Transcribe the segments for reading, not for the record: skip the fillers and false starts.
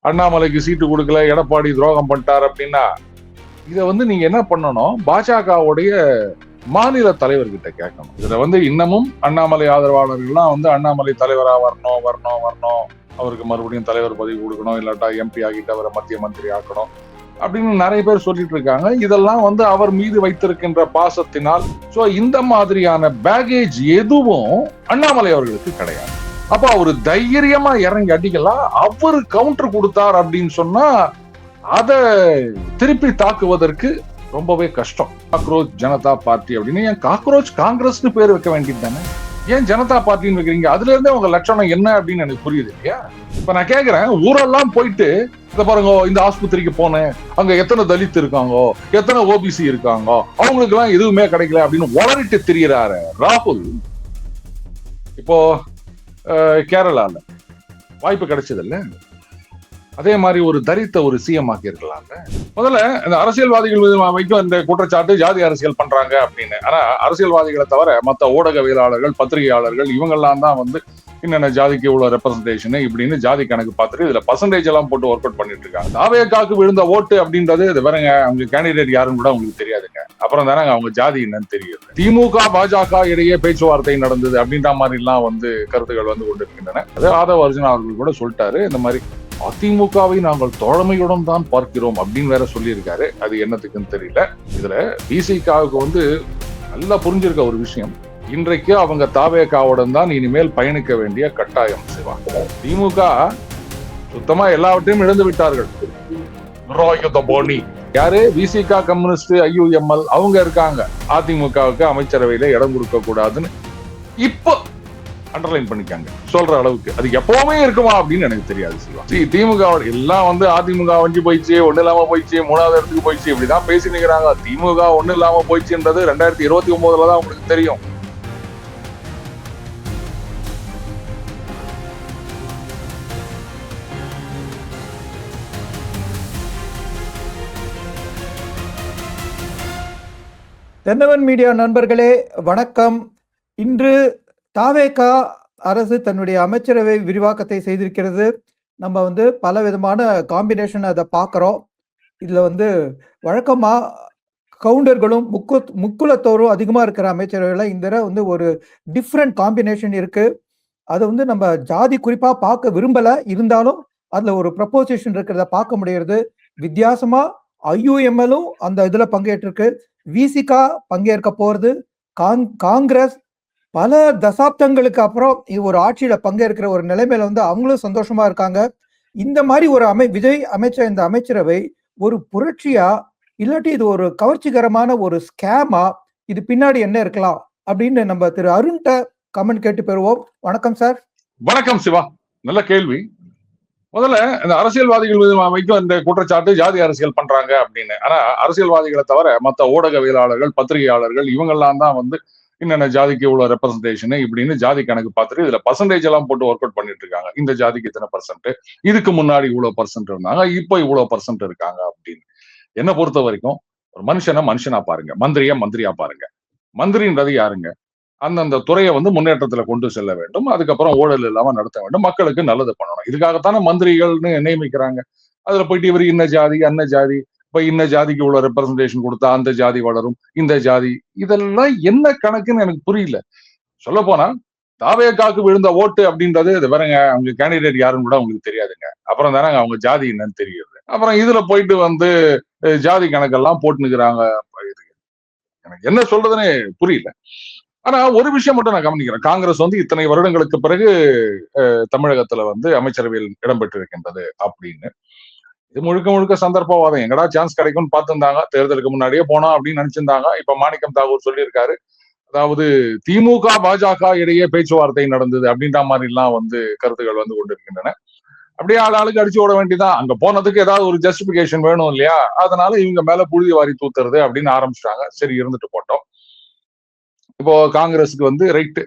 அண்ணாமலைக்கு சீட்டு கொடுக்கல, எடப்பாடி துரோகம் பண்ணிட்டார் அப்படின்னா இதை நீங்க என்ன பண்ணணும், பாஜகவுடைய மாநில தலைவர்கிட்ட கேட்கணும். இதுல இன்னமும் அண்ணாமலை ஆதரவாளர்கள்லாம் அண்ணாமலை தலைவரா வரணும் வரணும் வரணும், அவருக்கு மறுபடியும் தலைவர் பதவி கொடுக்கணும், இல்லாட்டா எம்பி ஆகிட்டு அவரை மத்திய மந்திரி ஆக்கணும் அப்படின்னு நிறைய பேர் சொல்லிட்டு இருக்காங்க. இதெல்லாம் அவர் மீது வைத்திருக்கின்ற பாசத்தினால். சோ இந்த மாதிரியான பேகேஜ் எதுவும் அண்ணாமலை அவர்களுக்கு கிடையாது. அப்ப அவரு தைரியமா இறங்கி அடிக்கலாம். அவரு கவுண்டர் கொடுத்தார் அப்படின்னு சொன்னா அதை திருப்பி தாக்குவதற்கு ரொம்பவே கஷ்டம். காக்ரோச் ஜனதா பார்ட்டி அப்படின்னு ஏன் காக்ரோச் காங்கிரஸ்னு பேர் வைக்க வேண்டியது தானே, ஏன் ஜனதா பார்ட்டின்னு வைக்கிறீங்க? அதுல இருந்தே உங்க லட்சணம் என்ன அப்படின்னு எனக்கு புரியுது இல்லையா? இப்ப நான் கேக்குறேன், ஊரெல்லாம் போயிட்டு இத பாருங்க, இந்த ஆஸ்பத்திரிக்கு போனேன், அங்க எத்தனை தலித் இருக்காங்க, எத்தனை ஓபிசி இருக்காங்க, அவங்களுக்கு எல்லாம் எதுவுமே கிடைக்கல அப்படின்னு உளறிட்டு திரியறாரு ராகுல். இப்போ கேரளால வாய்ப்பு கிடைச்சது இல்ல, அதே மாதிரி ஒரு தரித்த ஒரு சிஎம் ஆக்கி இருக்கலாம்ல. முதல்ல இந்த அரசியல்வாதிகள் வைக்கும் இந்த குற்றச்சாட்டு ஜாதி அரசியல் பண்றாங்க அப்படின்னு. ஆனா அரசியல்வாதிகளை தவிர மற்ற ஊடகவியலாளர்கள், பத்திரிகையாளர்கள் இவங்கெல்லாம் தான் என்னென்ன ஜாதிக்கு இவ்வளவு ரெப்ரசன்டேஷன் இப்படின்னு ஜாதி கணக்கு பார்த்துட்டு இதுல பர்சன்டேஜ் எல்லாம் போட்டு ஒர்க் அவுட் பண்ணிட்டு இருக்காங்க. தாவேகாக்கு விழுந்த ஓட்டு அப்படின்றது இது வேறங்க, அவங்க கேண்டிடேட் யாருன்னு கூட உங்களுக்கு தெரியாதுங்க. அப்புறம் தானே அவங்க ஜாதி என்னன்னு தெரியுது. திமுக பாஜக இடையே பேச்சுவார்த்தை நடந்தது அப்படின்ற மாதிரி எல்லாம் கருத்துக்கள் கொண்டிருக்கின்றன. அது ஆதவ அர்ஜுனா அவர்கள் கூட சொல்லிட்டாரு, இந்த மாதிரி அதிமுகவை நாங்கள் தோழமையுடன் தான் பார்க்கிறோம் அப்படின்னு வேற சொல்லியிருக்காரு. அது என்னத்துக்குன்னு தெரியல. இதுல பிசிகாவுக்கு நல்லா புரிஞ்சிருக்க ஒரு விஷயம், இன்றைக்கு அவங்க தாவேகாவுடன் தான் இனிமேல் பயணிக்க வேண்டிய கட்டாயம். சிவா, திமுக சுத்தமா எல்லாவற்றையும் இழந்து விட்டார்கள். யாரு? பிசிகா, கம்யூனிஸ்ட், ஐயுஎம்எல் அவங்க இருக்காங்க. அதிமுகவுக்கு அமைச்சரவையில இடம் கொடுக்க கூடாதுன்னு இப்போ அண்டர்லைன் பண்ணிக்காங்க சொல்ற அளவுக்கு. அது எப்பவுமே இருக்குமா அப்படின்னு எனக்கு தெரியாது. சிவா, திமுக எல்லாம் அதிமுக வஞ்சி போயிடுச்சு, ஒண்ணு இல்லாம போயிடுச்சு, மூணாவது இடத்துக்கு போயிடுச்சு, இப்படிதான் பேசி நிக்கிறாங்க. திமுக ஒண்ணு இல்லாம போயிடுச்சுன்றது 2029 தான் உங்களுக்கு தெரியும். தென்னவன் மீடியா நண்பர்களே வணக்கம். இன்று தாவேகா அரசு தன்னுடைய அமைச்சரவை விரிவாக்கத்தை செய்திருக்கிறது. நம்ம பல விதமான காம்பினேஷன் அதை பார்க்குறோம். இதில் வழக்கமாக கவுண்டர்களும் முக்குலத்தோரும் அதிகமாக இருக்கிற அமைச்சரவையில் இந்த ஒரு டிஃப்ரெண்ட் காம்பினேஷன் இருக்குது. அதை நம்ம ஜாதி குறிப்பாக பார்க்க விரும்பலை, இருந்தாலும் அதில் ஒரு ப்ரப்போசிஷன் இருக்கிறத பார்க்க முடிகிறது. வித்தியாசமாக ஐயுஎம்எலும் அந்த இதில் பங்கேற்றிருக்கு, விசிகா பங்கேற்க போகிறது, காங்கிரஸ் பல தசாப்தங்களுக்கு அப்புறம் ஒரு ஆட்சியில பங்கேற்கிற ஒரு நிலைமையில அவங்களும் சந்தோஷமா இருக்காங்க. இந்த மாதிரி ஒரு விஜய் அமைச்சர் இந்த அமைச்சரவை ஒரு புரட்சியா இல்லாட்டி இது ஒரு கவர்ச்சிகரமான ஒரு ஸ்கேமா, இது பின்னாடி என்ன இருக்கலாம் அப்படின்னு நம்ம திரு அருண்கிட்ட கமெண்ட் கேட்டு பெறுவோம். வணக்கம் சார். வணக்கம் சிவா, நல்ல கேள்வி. முதல்ல இந்த அரசியல்வாதிகள் வைக்கும் இந்த குற்றச்சாட்டு ஜாதி அரசியல் பண்றாங்க அப்படின்னு. ஆனா அரசியல்வாதிகளை தவிர மற்ற ஊடகவியலாளர்கள், பத்திரிகையாளர்கள் இவங்கெல்லாம் தான் என்னென்ன ஜாதிக்கு இவ்வளவு ரெப்ரசன்டேஷன் இப்படின்னு ஜாதி கணக்கு பார்த்துட்டு இதுல பர்சன்டேஜ் எல்லாம் போட்டு ஒர்க் அவுட் பண்ணிட்டு இருக்காங்க. இந்த ஜாதிக்கு இத்தனை பர்சன்ட், இதுக்கு முன்னாடி இவ்வளவு பர்சன்ட் இருந்தாங்க, இப்போ இவ்வளவு பர்சன்ட் இருக்காங்க அப்படின்னு. என்ன பொறுத்த வரைக்கும் ஒரு மனுஷனா பாருங்க, மந்திரியா பாருங்க. மந்திரின்றது யாருங்க? அந்தந்த துறையை முன்னேற்றத்துல கொண்டு செல்ல வேண்டும், அதுக்கப்புறம் ஊழல் இல்லாம நடத்த வேண்டும், மக்களுக்கு நல்லது பண்ணணும். இதுக்காகத்தானே மந்திரிகள்னு நியமிக்கிறாங்க. அதுல போயிட்டு இவர் இன்ன ஜாதி அன்ன ஜாதி, இப்ப இன்ன ஜாதிக்கு இவ்வளவு ரெப்ரசன்டேஷன் கொடுத்தா அந்த ஜாதி வளரும், இந்த ஜாதி, இதெல்லாம் என்ன கணக்குன்னு எனக்கு புரியல. சொல்ல போனா தாவேகாக்கு விழுந்த ஓட்டு அப்படின்றது இது வேறங்க, அவங்க கேண்டிடேட் யாருன்னு கூட உங்களுக்கு தெரியாதுங்க. அப்புறம் தானே அவங்க ஜாதி என்னன்னு தெரியுது. அப்புறம் இதுல போயிட்டு ஜாதி கணக்கெல்லாம் போட்டுனுக்குறாங்க. எனக்கு என்ன சொல்றதுன்னு புரியல. ஆனா ஒரு விஷயம் மட்டும் நான் கவனிக்கிறேன், காங்கிரஸ் இத்தனை வருடங்களுக்கு பிறகு தமிழகத்துல அமைச்சரவையில் இடம்பெற்றிருக்கின்றது அப்படின்னு. இது முழுக்க முழுக்க சந்தர்ப்பவாதம். எங்கடா சான்ஸ் கிடைக்கும்னு பார்த்திருந்தாங்க, தேர்தலுக்கு முன்னாடியே போனா அப்படின்னு நினைச்சிருந்தாங்க. இப்ப மாணிக்கம் தாகூர் சொல்லியிருக்காரு, அதாவது திமுக பாஜக இடையே பேச்சுவார்த்தை நடந்தது அப்படின்ற மாதிரி எல்லாம் கருத்துக்கள் கொண்டிருக்கின்றன. அப்படியே ஆளுக்கு அடிச்சு ஓட வேண்டியதான். அங்க போனதுக்கு ஏதாவது ஒரு ஜஸ்டிபிகேஷன் வேணும் இல்லையா? அதனால இவங்க மேல புழுதி வாரி தூத்துறது அப்படின்னு ஆரம்பிச்சிட்டாங்க. சரி, இருந்துட்டு போட்டோம். இப்போ காங்கிரஸுக்கு ரைட்டு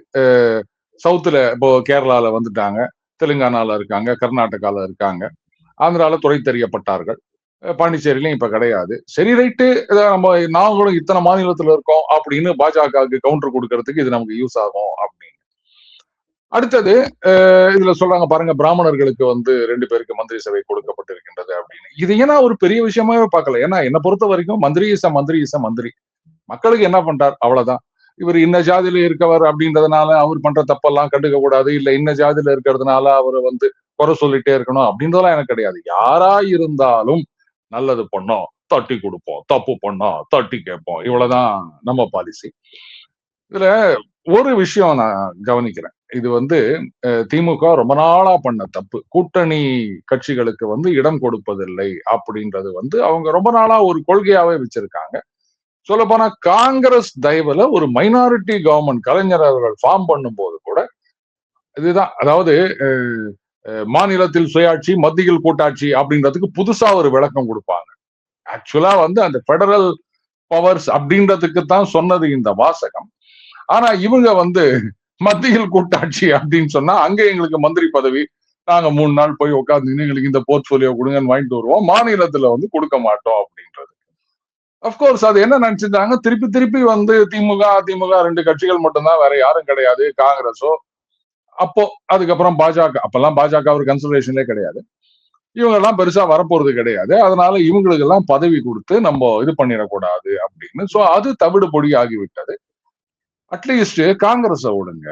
சவுத்துல இப்போ கேரளால வந்துட்டாங்க, தெலுங்கானால இருக்காங்க, கர்நாடகால இருக்காங்க, ஆந்திரால துறை தெரியப்பட்டார்கள், பாண்டிச்சேரியிலும் இப்ப கிடையாது. சரி, ரைட்டு, நாங்களும் இத்தனை மாநிலத்துல இருக்கோம் அப்படின்னு பாஜகவுக்கு கவுண்டர் கொடுக்கறதுக்கு இது நமக்கு யூஸ் ஆகும் அப்படின்னு. அடுத்தது இதுல சொல்றாங்க பாருங்க, பிராமணர்களுக்கு வந்து 2 பேருக்கு மந்திரி சபை கொடுக்கப்பட்டிருக்கின்றது அப்படின்னு. இது ஏன்னா ஒரு பெரிய விஷயமாவே பார்க்கல. ஏன்னா என்ன பொறுத்த வரைக்கும் மந்திரி இஸ் மந்திரி இஸ் மந்திரி. மக்களுக்கு என்ன பண்றார் அவ்வளவுதான். இவர் இன்ன ஜாதியில இருக்கவர் அப்படின்றதுனால அவர் பண்ற தப்பெல்லாம் கண்டுக்க கூடாது, இல்ல இன்ன ஜாதியில இருக்கிறதுனால அவரை வந்து குறை சொல்லிட்டே இருக்கணும் அப்படின்றதெல்லாம் எனக்கு கிடையாது. யாரா இருந்தாலும் நல்லது பண்ணோம் தட்டி கொடுப்போம், தப்பு பண்ணோம் தட்டி கேட்போம், இவ்வளவுதான் நம்ம பாலிசி. இதுல ஒரு விஷயம் நான் கவனிக்கிறேன். இது வந்து திமுக ரொம்ப நாளா பண்ண தப்பு. கூட்டணி கட்சிகளுக்கு வந்து இடம் கொடுப்பதில்லை அப்படின்றது வந்து அவங்க ரொம்ப நாளா ஒரு கொள்கையாவே வச்சிருக்காங்க. சொல்ல போனா காங்கிரஸ் தயவுல ஒரு மைனாரிட்டி கவர்மெண்ட் கலைஞர் அவர்கள் ஃபார்ம் பண்ணும்போது கூட இதுதான், அதாவது மாநிலத்தில் சுயாட்சி மத்தியில் கூட்டாட்சி அப்படின்றதுக்கு புதுசா ஒரு விளக்கம் கொடுப்பாங்க. ஆக்சுவலா வந்து அந்த பெடரல் பவர்ஸ் அப்படின்றதுக்கு தான் சொன்னது இந்த வாசகம். ஆனா இவங்க வந்து மத்தியில் கூட்டாட்சி அப்படின்னு சொன்னா அங்க எங்களுக்கு மந்திரி பதவி, நாங்க 3 நாள் போய் உட்கார்ந்து எங்களுக்கு இந்த போர்ட்போலியோ கொடுங்கன்னு வாங்கிட்டு வருவோம், மாநிலத்துல வந்து கொடுக்க மாட்டோம் அப்படின்றது. அப்கோர்ஸ் அது என்ன நினைச்சிருந்தாங்க, திருப்பி திருப்பி வந்து திமுக அதிமுக 2 கட்சிகள் மட்டும்தான், வேற யாரும் கிடையாது, காங்கிரஸோ அப்போ அதுக்கப்புறம் பாஜக, அப்பெல்லாம் பாஜக ஒரு கன்சிடரேஷனே கிடையாது, இவங்க எல்லாம் பெருசா வரப்போறது கிடையாது, அதனால இவங்களுக்கு எல்லாம் பதவி கொடுத்து நம்ம இது பண்ணிடக்கூடாது அப்படின்னு. சோ அது தவிடு பொடி ஆகிவிட்டது. அட்லீஸ்ட் காங்கிரஸை விடுங்க,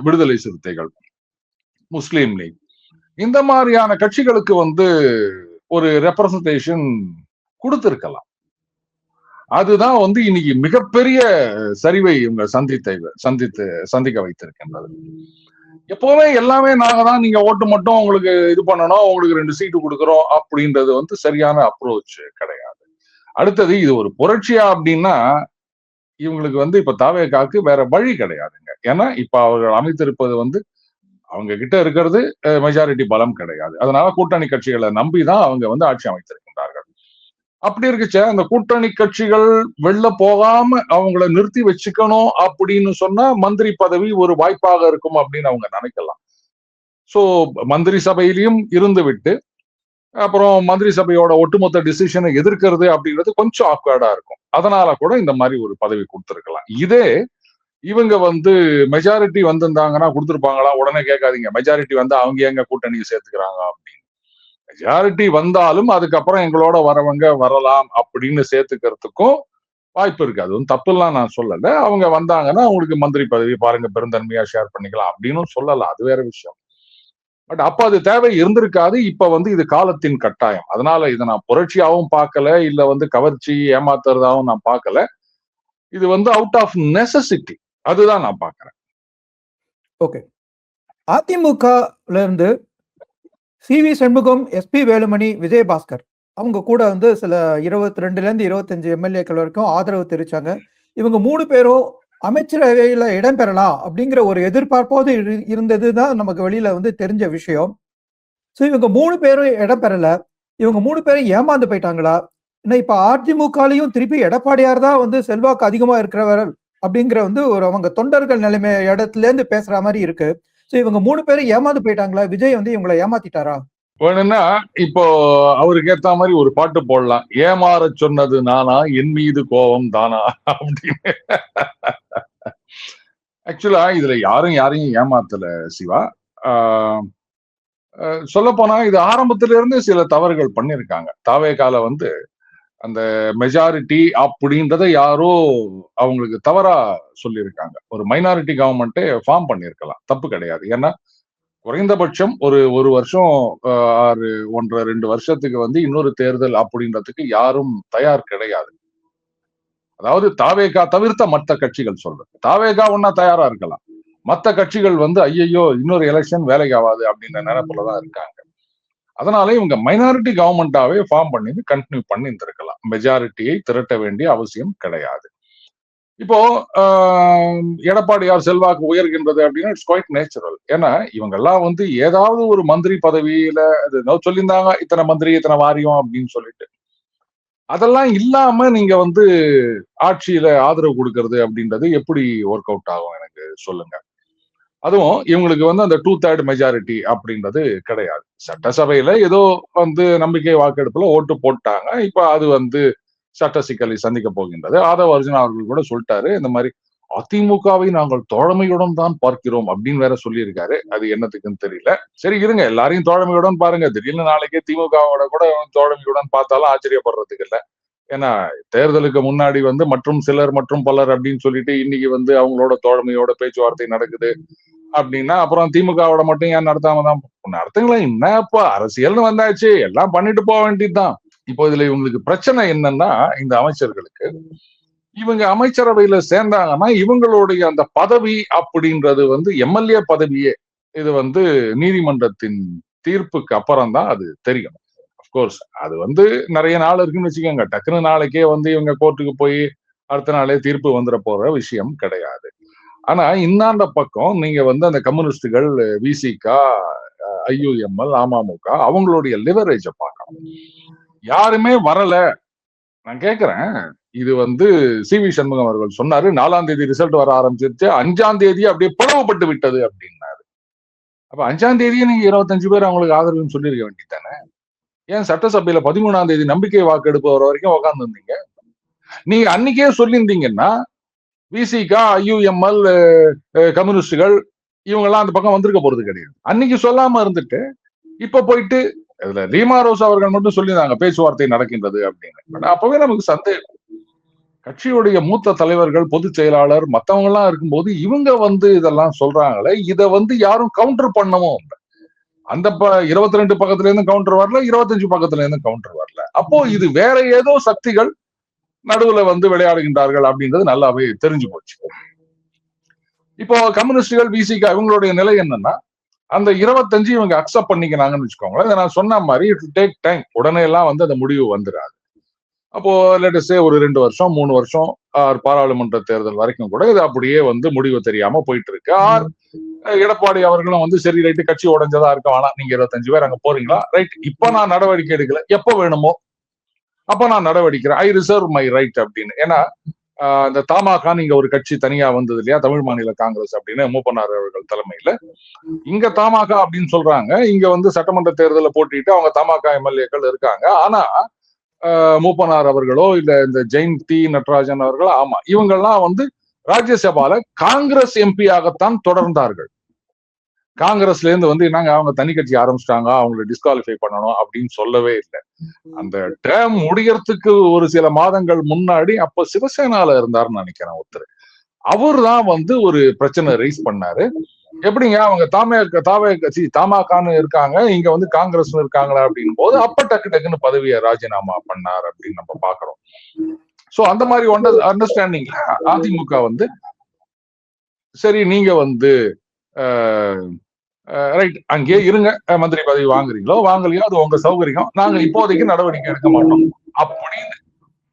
விடுதலை சிறுத்தைகள், முஸ்லீம் லீக், இந்த மாதிரியான கட்சிகளுக்கு வந்து ஒரு ரெப்ரசன்டேஷன் கொடுத்திருக்கலாம். அதுதான் வந்து இன்னைக்கு மிகப்பெரிய சரிவை இவங்க சந்திக்க வைத்திருக்கின்றது. எப்பவுமே எல்லாமே நாங்க தான், நீங்க ஓட்டு மட்டும் உங்களுக்கு இது பண்ணணும், உங்களுக்கு 2 சீட்டு கொடுக்குறோம் அப்படின்றது வந்து சரியான அப்ரோச் கிடையாது. அடுத்தது இது ஒரு புரட்சியா அப்படின்னா இவங்களுக்கு வந்து இப்ப தாவேகாக்கு வேற வழி கிடையாதுங்க. ஏன்னா இப்ப அவர்கள் அமைத்திருப்பது வந்து அவங்க கிட்ட இருக்கிறது மெஜாரிட்டி பலம் கிடையாது. அதனால கூட்டணி கட்சிகளை நம்பிதான் அவங்க வந்து ஆட்சி அமைத்திருக்கின்றார்கள். அப்படி இருக்குச்ச அந்த கூட்டணி கட்சிகள் வெளில போகாம அவங்கள நிறுத்தி வச்சுக்கணும் அப்படின்னு சொன்னா மந்திரி பதவி ஒரு வாய்ப்பாக இருக்கும் அப்படின்னு அவங்க நினைக்கலாம். சோ மந்திரி சபையிலையும் இருந்து விட்டு அப்புறம் மந்திரி சபையோட ஒட்டுமொத்த டிசிஷனை எதிர்க்கிறது அப்படிங்கிறது கொஞ்சம் ஆக்வர்டா இருக்கும். அதனால கூட இந்த மாதிரி ஒரு பதவி கொடுத்திருக்கலாம். இதே இவங்க வந்து மெஜாரிட்டி வந்திருந்தாங்கன்னா கொடுத்திருப்பாங்களா? உடனே கேட்காதீங்க, மெஜாரிட்டி வந்து அவங்க எங்க கூட்டணியை சேர்த்துக்கிறாங்க அப்படின்னு. மெஜாரிட்டி வந்தாலும் அதுக்கப்புறம் எங்களோட வரவங்க வரலாம் அப்படின்னு சேர்த்துக்கிறதுக்கும் வாய்ப்பு இருக்கு. அது வந்து தப்புலாம் நான் சொல்லல. அவங்க வந்தாங்கன்னா அவங்களுக்கு மந்திரி பதவி பாருங்க பெருந்தன்மையா ஷேர் பண்ணிக்கலாம் அப்படின்னு சொல்லலாம், அது வேற விஷயம். பட் அப்ப அது தேவை இருந்திருக்காது. இப்ப வந்து இது காலத்தின் கட்டாயம். அதனால இதை நான் புரட்சியாவும் பார்க்கல, இல்ல வந்து கவர்ச்சி ஏமாத்துறதாவும் நான் பார்க்கல. இது வந்து அவுட் ஆஃப் நெசசிட்டி, அதுதான் நான் பார்க்கிறேன். ஓகே. அதிமுகல இருந்து சி.வி. சண்முகம், எஸ்.பி. வேலுமணி, விஜயபாஸ்கர் அவங்க கூட வந்து சில 22ல இருந்து 25 எம்எல்ஏக்கள் வரைக்கும் ஆதரவு தெரிவிச்சாங்க. இவங்க 3 பேரும் அமைச்சரவையில இடம்பெறலாம் அப்படிங்கிற ஒரு எதிர்பார்ப்போடு இருந்ததுதான் நமக்கு வெளியில வந்து தெரிஞ்ச விஷயம். ஸோ இவங்க 3 பேரும் இடம்பெறல. இவங்க 3 பேரும் ஏமாந்து போயிட்டாங்களா? ஏன்னா இப்ப அதிமுகலையும் திருப்பி எடப்பாடியார் தான் வந்து செல்வாக்கு அதிகமா இருக்கிறவர் அப்படிங்கிற வந்து ஒரு அவங்க தொண்டர்கள் நிலைமை இடத்துல இருந்து பேசுற மாதிரி இருக்கு. ஸோ இவங்க 3 பேரும் ஏமாந்து போயிட்டாங்களா? விஜய் வந்து இவங்களை ஏமாத்திட்டாரா? வேணும்னா இப்போ அவருக்கு ஏத்த மாதிரி ஒரு பாட்டு போடலாம், ஏமாற சொன்னது நானா என் மீது கோபம் தானா அப்படின்னு. ஆக்சுவலா இதுல யாரையும் ஏமாத்தல சிவா. சொல்ல போனா இது ஆரம்பத்தில இருந்து சில தவறுகள் பண்ணிருக்காங்க. தாவேகால வந்து அந்த மெஜாரிட்டி அப்படின்றத யாரோ அவங்களுக்கு தவறா சொல்லியிருக்காங்க. ஒரு மைனாரிட்டி கவர்மெண்ட்டே ஃபார்ம் பண்ணிருக்கலாம், தப்பு கிடையாது. ஏன்னா குறைந்தபட்சம் ஒரு வருஷம் 1.5 வருஷத்துக்கு வந்து இன்னொரு தேர்தல் அப்படின்றதுக்கு யாரும் தயார் கிடையாது. அதாவது தாவேகா தவிர்த்த மற்ற கட்சிகள் சொல்றது. தாவேகா ஒன்னா தயாரா இருக்கலாம், மற்ற கட்சிகள் வந்து ஐயையோ இன்னொரு எலெக்ஷன் வேலைக்கு ஆகாது அப்படின்ற நினைப்புலதான் இருக்காங்க. அதனால இவங்க மைனாரிட்டி கவர்மெண்டாவே ஃபார்ம் பண்ணி கண்டினியூ பண்ணி இருந்திருக்கலாம். மெஜாரிட்டியை திரட்ட வேண்டிய அவசியம் கிடையாது. இப்போ எடப்பாடியார் செல்வாக்கு உயர்கின்றது அப்படின்னா இட்ஸ் குவைட் நேச்சுரல். ஏன்னா இவங்க எல்லாம் வந்து ஏதாவது ஒரு மந்திரி பதவியில சொல்லியிருந்தாங்க, இத்தனை மந்திரி இத்தனை வாரியம் அப்படின்னு சொல்லிட்டு. அதெல்லாம் இல்லாம நீங்க வந்து ஆட்சியில ஆதரவு கொடுக்கறது அப்படின்றது எப்படி ஒர்க் அவுட் ஆகும் எனக்கு சொல்லுங்க. அதுவும் இவங்களுக்கு வந்து அந்த 2/3 மெஜாரிட்டி அப்படின்றது கிடையாது. சட்டசபையில ஏதோ வந்து நம்பிக்கை வாக்கெடுப்புல ஓட்டு போட்டாங்க. இப்ப அது வந்து சட்ட சிக்கலை சந்திக்க போகின்றது. ஆதவ அர்ஜுனா அவர்கள் கூட சொல்லிட்டாரு, இந்த மாதிரி அதிமுகவை நாங்கள் தோழமையுடன் தான் பார்க்கிறோம் அப்படின்னு வேற சொல்லியிருக்காரு. அது என்னத்துக்குன்னு தெரியல. சரி இருங்க, எல்லாரையும் தோழமையுடன் பாருங்க. திடீர்னு நாளைக்கே திமுகவோட கூட தோழமையுடன் பார்த்தாலும் ஆச்சரியப்படுறதுக்கு இல்ல. ஏன்னா தேர்தலுக்கு முன்னாடி வந்து மற்றும் சிலர் மற்றும் பலர் அப்படின்னு சொல்லிட்டு இன்னைக்கு வந்து அவங்களோட தோழமையோட பேச்சுவார்த்தை நடக்குது அப்படின்னா, அப்புறம் திமுகவோட மட்டும் ஏன் நடத்தாம தான் நடத்துங்களேன். என்னப்பா அரசியல்னு வந்தாச்சு, எல்லாம் பண்ணிட்டு போக வேண்டியதுதான். இப்போ இதுல இவங்களுக்கு பிரச்சனை என்னன்னா, இந்த அமைச்சர்களுக்கு இவங்க அமைச்சரவையில சேர்ந்தாங்கன்னா இவங்களுடைய அந்த பதவி அப்படின்றது வந்து எம்எல்ஏ பதவியே. இது வந்து நீதிமன்றத்தின் தீர்ப்புக்கு அப்புறம் தான் அது தெரியும். அப்கோர்ஸ் அது வந்து நிறைய நாள் இருக்குன்னு வச்சுக்கோங்க. டக்குன்னு நாளைக்கே வந்து இவங்க கோர்ட்டுக்கு போய் அடுத்த நாளே தீர்ப்பு வந்துட போற விஷயம் கிடையாது. ஆனா இந்தாண்ட பக்கம் நீங்க வந்து அந்த கம்யூனிஸ்டுகள், விசிகா, ஐயுஎம்எல், அமமுக அவங்களுடைய லிவரேஜ பார்க்கணும். யாருமே வரல. நான் கேட்கிறேன், இது வந்து சி.வி. சண்முகம் அவர்கள் சொன்னாரு 4ஆம் தேதி ரிசல்ட் வர ஆரம்பிச்சிருச்சு, 5ஆம் தேதி அப்படியே பிளவுபட்டு விட்டது அப்படின்னாரு. அப்ப 5ஆம் தேதியே நீங்க 25 பேர் அவங்களுக்கு ஆதரவுன்னு சொல்லியிருக்க வேண்டியதானே? ஏன் சட்டசபையில 13ஆம் தேதி நம்பிக்கை வாக்கெடுப்பு வர வரைக்கும் உட்கார்ந்து இருந்தீங்க? நீங்க அன்னைக்கே சொல்லியிருந்தீங்கன்னா விசிகா, ஐயுஎம்எல், கம்யூனிஸ்டுகள் இவங்க எல்லாம் அந்த பக்கம் வந்திருக்க போறது கிடையாது. அன்னைக்கு சொல்லாம இருந்துட்டு இப்ப போயிட்டு இதுல ரீமா ரோஸ் அவர்கள் மட்டும் சொல்லியிருந்தாங்க பேச்சுவார்த்தை நடக்கின்றது அப்படின்னு. அப்பவே நமக்கு சந்தேகம். கட்சியுடைய மூத்த தலைவர்கள், பொதுச் செயலாளர் மத்தவங்க எல்லாம் இருக்கும்போது இவங்க வந்து இதெல்லாம் சொல்றாங்களே, இத வந்து யாரும் கவுண்டர் பண்ணவும் இல்லை. அந்த 22 பக்கத்துல இருந்து கவுண்டர் வரல, 25 பக்கத்துல இருந்து கவுண்டர் வரல. அப்போ இது வேற ஏதோ சக்திகள் நடுவுல வந்து விளையாடுகின்றார்கள் அப்படின்றது நல்லாவே தெரிஞ்சு போச்சு. இப்போ கம்யூனிஸ்டுகள், விசிகா இவங்களுடைய நிலை என்னன்னா, அந்த 25 இவங்க அக்செப்ட் பண்ணிக்கிறாங்கன்னு வச்சுக்கோங்களேன். நான் சொன்ன மாதிரி இட் டேக் டைம். உடனே எல்லாம் வந்து அந்த முடிவு வந்துடாது. அப்போ லேட்டஸ்டே ஒரு 2 வருஷம் 3 வருஷம் பாராளுமன்ற தேர்தல் வரைக்கும் கூட இது அப்படியே வந்து முடிவு தெரியாம போயிட்டு இருக்கு. எடப்பாடி அவர்களும் வந்து சரி ரைட்டு கட்சி உடைஞ்சதா இருக்க வேணாம், நீங்க 25 பேர் அங்க போறீங்களா, ரைட், இப்ப நான் நடவடிக்கை எடுக்கல, எப்ப வேணுமோ அப்ப நான் நடவடிக்கிறேன், ஐ ரிசர்வ் மை ரைட் அப்படின்னு. ஏன்னா இந்த தமாக இங்க ஒரு கட்சி தனியா வந்தது இல்லையா, தமிழ் மாநில காங்கிரஸ் அப்படின்னு மூப்பனார் அவர்கள் தலைமையில. இங்க தமாக அப்படின்னு சொல்றாங்க, இங்க வந்து சட்டமன்ற தேர்தலில் போட்டிட்டு அவங்க தமாக எம்எல்ஏக்கள் இருக்காங்க. ஆனா மூப்பனார் அவர்களோ இல்ல இந்த ஜெயந்தி நடராஜன் அவர்களோ, ஆமா இவங்கெல்லாம் வந்து ராஜ்யசபால காங்கிரஸ் எம்பியாகத்தான் தொடர்ந்தார்கள். காங்கிரஸ்ல இருந்து வந்து நாங்க அவங்க தனி கட்சி ஆரம்பிச்சிட்டாங்க, அவங்களை டிஸ்குவாலிஃபை பண்ணணும் அப்படின்னு சொல்லவே இல்லை. அந்த டேர்ம் முடியறதுக்கு ஒரு சில மாதங்கள் முன்னாடி அப்ப சிவசேனால இருந்தாருன்னு நினைக்கிறேன் ஒருத்தர். அவர் தான் வந்து ஒரு பிரச்சனை ரைஸ் பண்ணாரு. எப்படிங்க அவங்க தமாகான்னு இருக்காங்க, இங்க வந்து காங்கிரஸ் இருக்காங்களா அப்படின் போது அப்ப டக்குன்னு பதவியை ராஜினாமா பண்ணார் அப்படின்னு நம்ம பாக்குறோம். சோ அந்த மாதிரி அண்டர்ஸ்டாண்டிங்ல அதிமுக வந்து சரி நீங்க வந்து ரைட் அங்கேயே இருங்க, மந்திரி பதவி வாங்குறீங்களோ வாங்கலையோ அது உங்க சௌகரியம், நாங்க இப்போதைக்கு நடவடிக்கை எடுக்க மாட்டோம் அப்படின்னு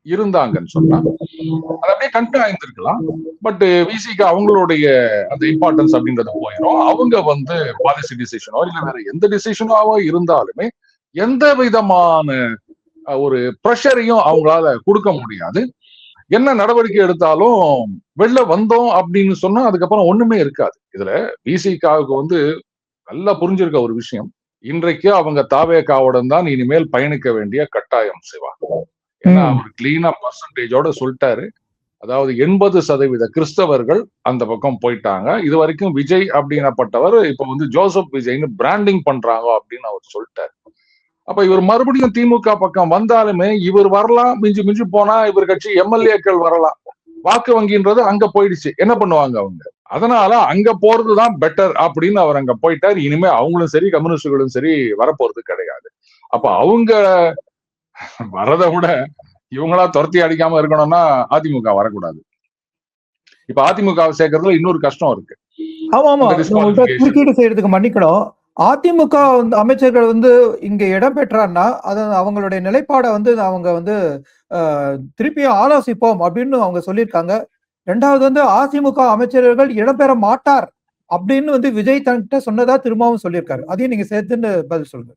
இருந்தாங்கன்னு சொன்னா அது அப்படியே கண்டினியூ ஆயிருந்திருக்கலாம். பட் விசிக்கு அவங்களுடைய அந்த இம்பார்ட்டன்ஸ் அப்படின்றது போயிடும். அவங்க வந்து பாலிசி டிசிஷனோ இல்ல வேற எந்த டிசிஷனாவோ இருந்தாலுமே எந்த விதமான ஒரு ப்ரெஷரையும் அவங்களால கொடுக்க முடியாது. என்ன நடவடிக்கை எடுத்தாலும் வெளில வந்தோம் அப்படின்னு சொன்னா அதுக்கப்புறம் ஒண்ணுமே இருக்காது. இதுல விசிகாவுக்கு வந்து நல்லா புரிஞ்சிருக்க ஒரு விஷயம், இன்றைக்கு அவங்க தாவேகாவுடன் தான் இனிமேல் பயணிக்க வேண்டிய கட்டாயம் சிவா. ஏன்னா அவர் கிளீனா பர்சன்டேஜோட சொல்லிட்டாரு. அதாவது 80% கிறிஸ்தவர்கள் அந்த பக்கம் போயிட்டாங்க. இது வரைக்கும் விஜய் அப்படின்னப்பட்டவர் இப்ப வந்து ஜோசப் விஜய்னு பிராண்டிங் பண்றாங்க அப்படின்னு அவர் சொல்லிட்டாரு. அப்ப இவர் மறுபடியும் திமுக பக்கம் வந்தாலுமே இவர் வரலாம், மிஞ்சி மிஞ்சி போனா இவர் கட்சி எம்எல்ஏக்கள் வரலாம். வாக்கு வங்கின்றது அங்க போயிடுச்சு, என்ன பண்ணுவாங்க அவங்க? அதனால அங்க போறதுதான் பெட்டர் அப்படின்னு அவர் அங்க போயிட்டார். இனிமே அவங்களும் சரி கம்யூனிஸ்டுகளும் சரி வரப்போறது கிடையாது. அப்ப அவங்க வரதை விட இவங்களா துரத்தி அடிக்காம இருக்கணும்னா அதிமுக வரக்கூடாது. இப்ப அதிமுக சேர்க்கறதுல இன்னொரு கஷ்டம் இருக்கு. ஆமா ஆமா, குறுக்கீடு செய்யறதுக்கு மன்னிக்கணும். அதிமுக அமைச்சர்கள் வந்து இங்க இடம் பெற்றார்னா அது அவங்களுடைய நிலைப்பாடை வந்து அவங்க வந்து திருப்பியும் ஆலோசிப்போம் அப்படின்னு அவங்க சொல்லியிருக்காங்க. ரெண்டாவது வந்து அதிமுக அமைச்சர்கள் இடம்பெற மாட்டார் அப்படின்னு வந்து விஜய் தன்கிட்ட சொன்னதா திரும்பவும் சொல்லியிருக்காரு. அதையும் நீங்க சேர்த்துன்னு பதில் சொல்லுங்க.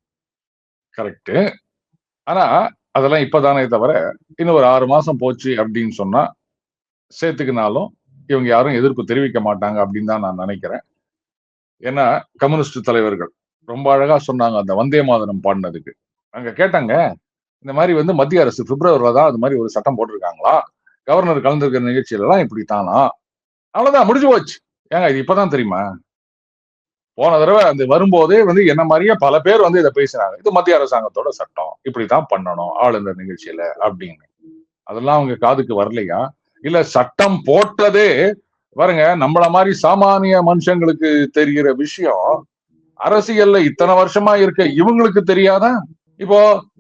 கரெக்ட். ஆனா அதெல்லாம் இப்பதானே தவிர இன்னும் ஒரு 6 மாசம் போச்சு அப்படின்னு சொன்னா சேர்த்துக்கினாலும் இவங்க யாரும் எதிர்ப்பு தெரிவிக்க மாட்டாங்க அப்படின்னு தான் நான் நினைக்கிறேன். ஏன்னா கம்யூனிஸ்ட் தலைவர்கள் ரொம்ப அழகா சொன்னாங்க அந்த வந்தே மாதரம் பாடினதுக்கு. அங்க கேட்டாங்க, இந்த மாதிரி வந்து மத்திய அரசு பிப்ரவரில தான் அது மாதிரி ஒரு சட்டம் போட்டிருக்காங்களா, கவர்னர் கலந்துருக்கிற நிகழ்ச்சியில எல்லாம் இப்படித்தானா அவ்வளவுதான், முடிஞ்சு போச்சு. ஏங்க இது இப்பதான் தெரியுமா? போன தடவை அந்த வரும்போதே வந்து என்ன மாதிரியே பல பேர் வந்து இதை பேசினாங்க. இது மத்திய அரசாங்கத்தோட சட்டம், இப்படித்தான் பண்ணணும் ஆளுநர் நிகழ்ச்சியில அப்படின்னு. அதெல்லாம் அவங்க காதுக்கு வரலையா? இல்ல சட்டம் போட்டதே பாருங்க, நம்மள மாதிரி சாமானிய மனுஷங்களுக்கு தெரிகிற விஷயம் அரசியல்ல இத்தனை வருஷமா இருக்க இவங்களுக்கு தெரியாதா? இப்போ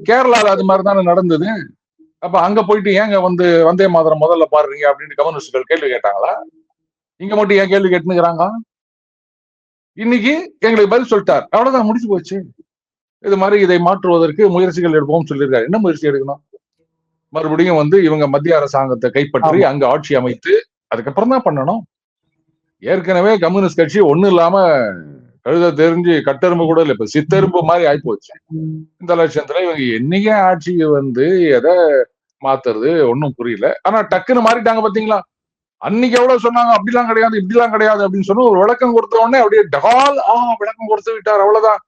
கேரளால அது மாதிரி தானே நடந்தது. அப்ப அங்க போயிட்டு ஏங்க வந்து வந்தே மாதரம் முதல்ல பாடுறீங்க அப்படின்னு கம்யூனிஸ்டுகள் கேள்வி கேட்டாங்களா? இங்க மட்டும் ஏன் கேள்வி கேட்டுக்கிறாங்க? இன்னைக்கு எங்களுக்கு பதில் சொல்லிட்டார், அவ்வளவுதான், முடிச்சு போச்சு. இது மாதிரி இதை மாற்றுவதற்கு முயற்சிகள் எடுப்போம் சொல்லியிருக்காரு. என்ன முயற்சி எடுக்கணும்? மறுபடியும் வந்து இவங்க மத்திய அரசாங்கத்தை கைப்பற்றி ஆமா. அங்க ஆட்சி அமைத்து அதுக்கப்புறம் தான் பண்ணணும். ஏற்கனவே கம்யூனிஸ்ட் கட்சி ஒண்ணு இல்லாம கழுத தெரிஞ்சு கட்டெரும்பு கூட இல்ல, இப்ப சித்தெரும்பு மாதிரி ஆயிப்போச்சு. இந்த லட்சத்துல இவங்க என்னைக்கே ஆட்சிக்கு வந்து எதை மாத்துறது ஒன்னும் புரியல. ஆனா டக்குன்னு மாறிட்டாங்க பாத்தீங்களா? அன்னைக்கு எவ்வளவு சொன்னாங்க, அப்படிலாம் கிடையாது இப்படிலாம் கிடையாது அப்படின்னு சொன்னா ஒரு விளக்கம் கொடுத்த உடனே அப்படியே டகால் விளக்கம் கொடுத்து விட்டார், அவ்வளவுதான்.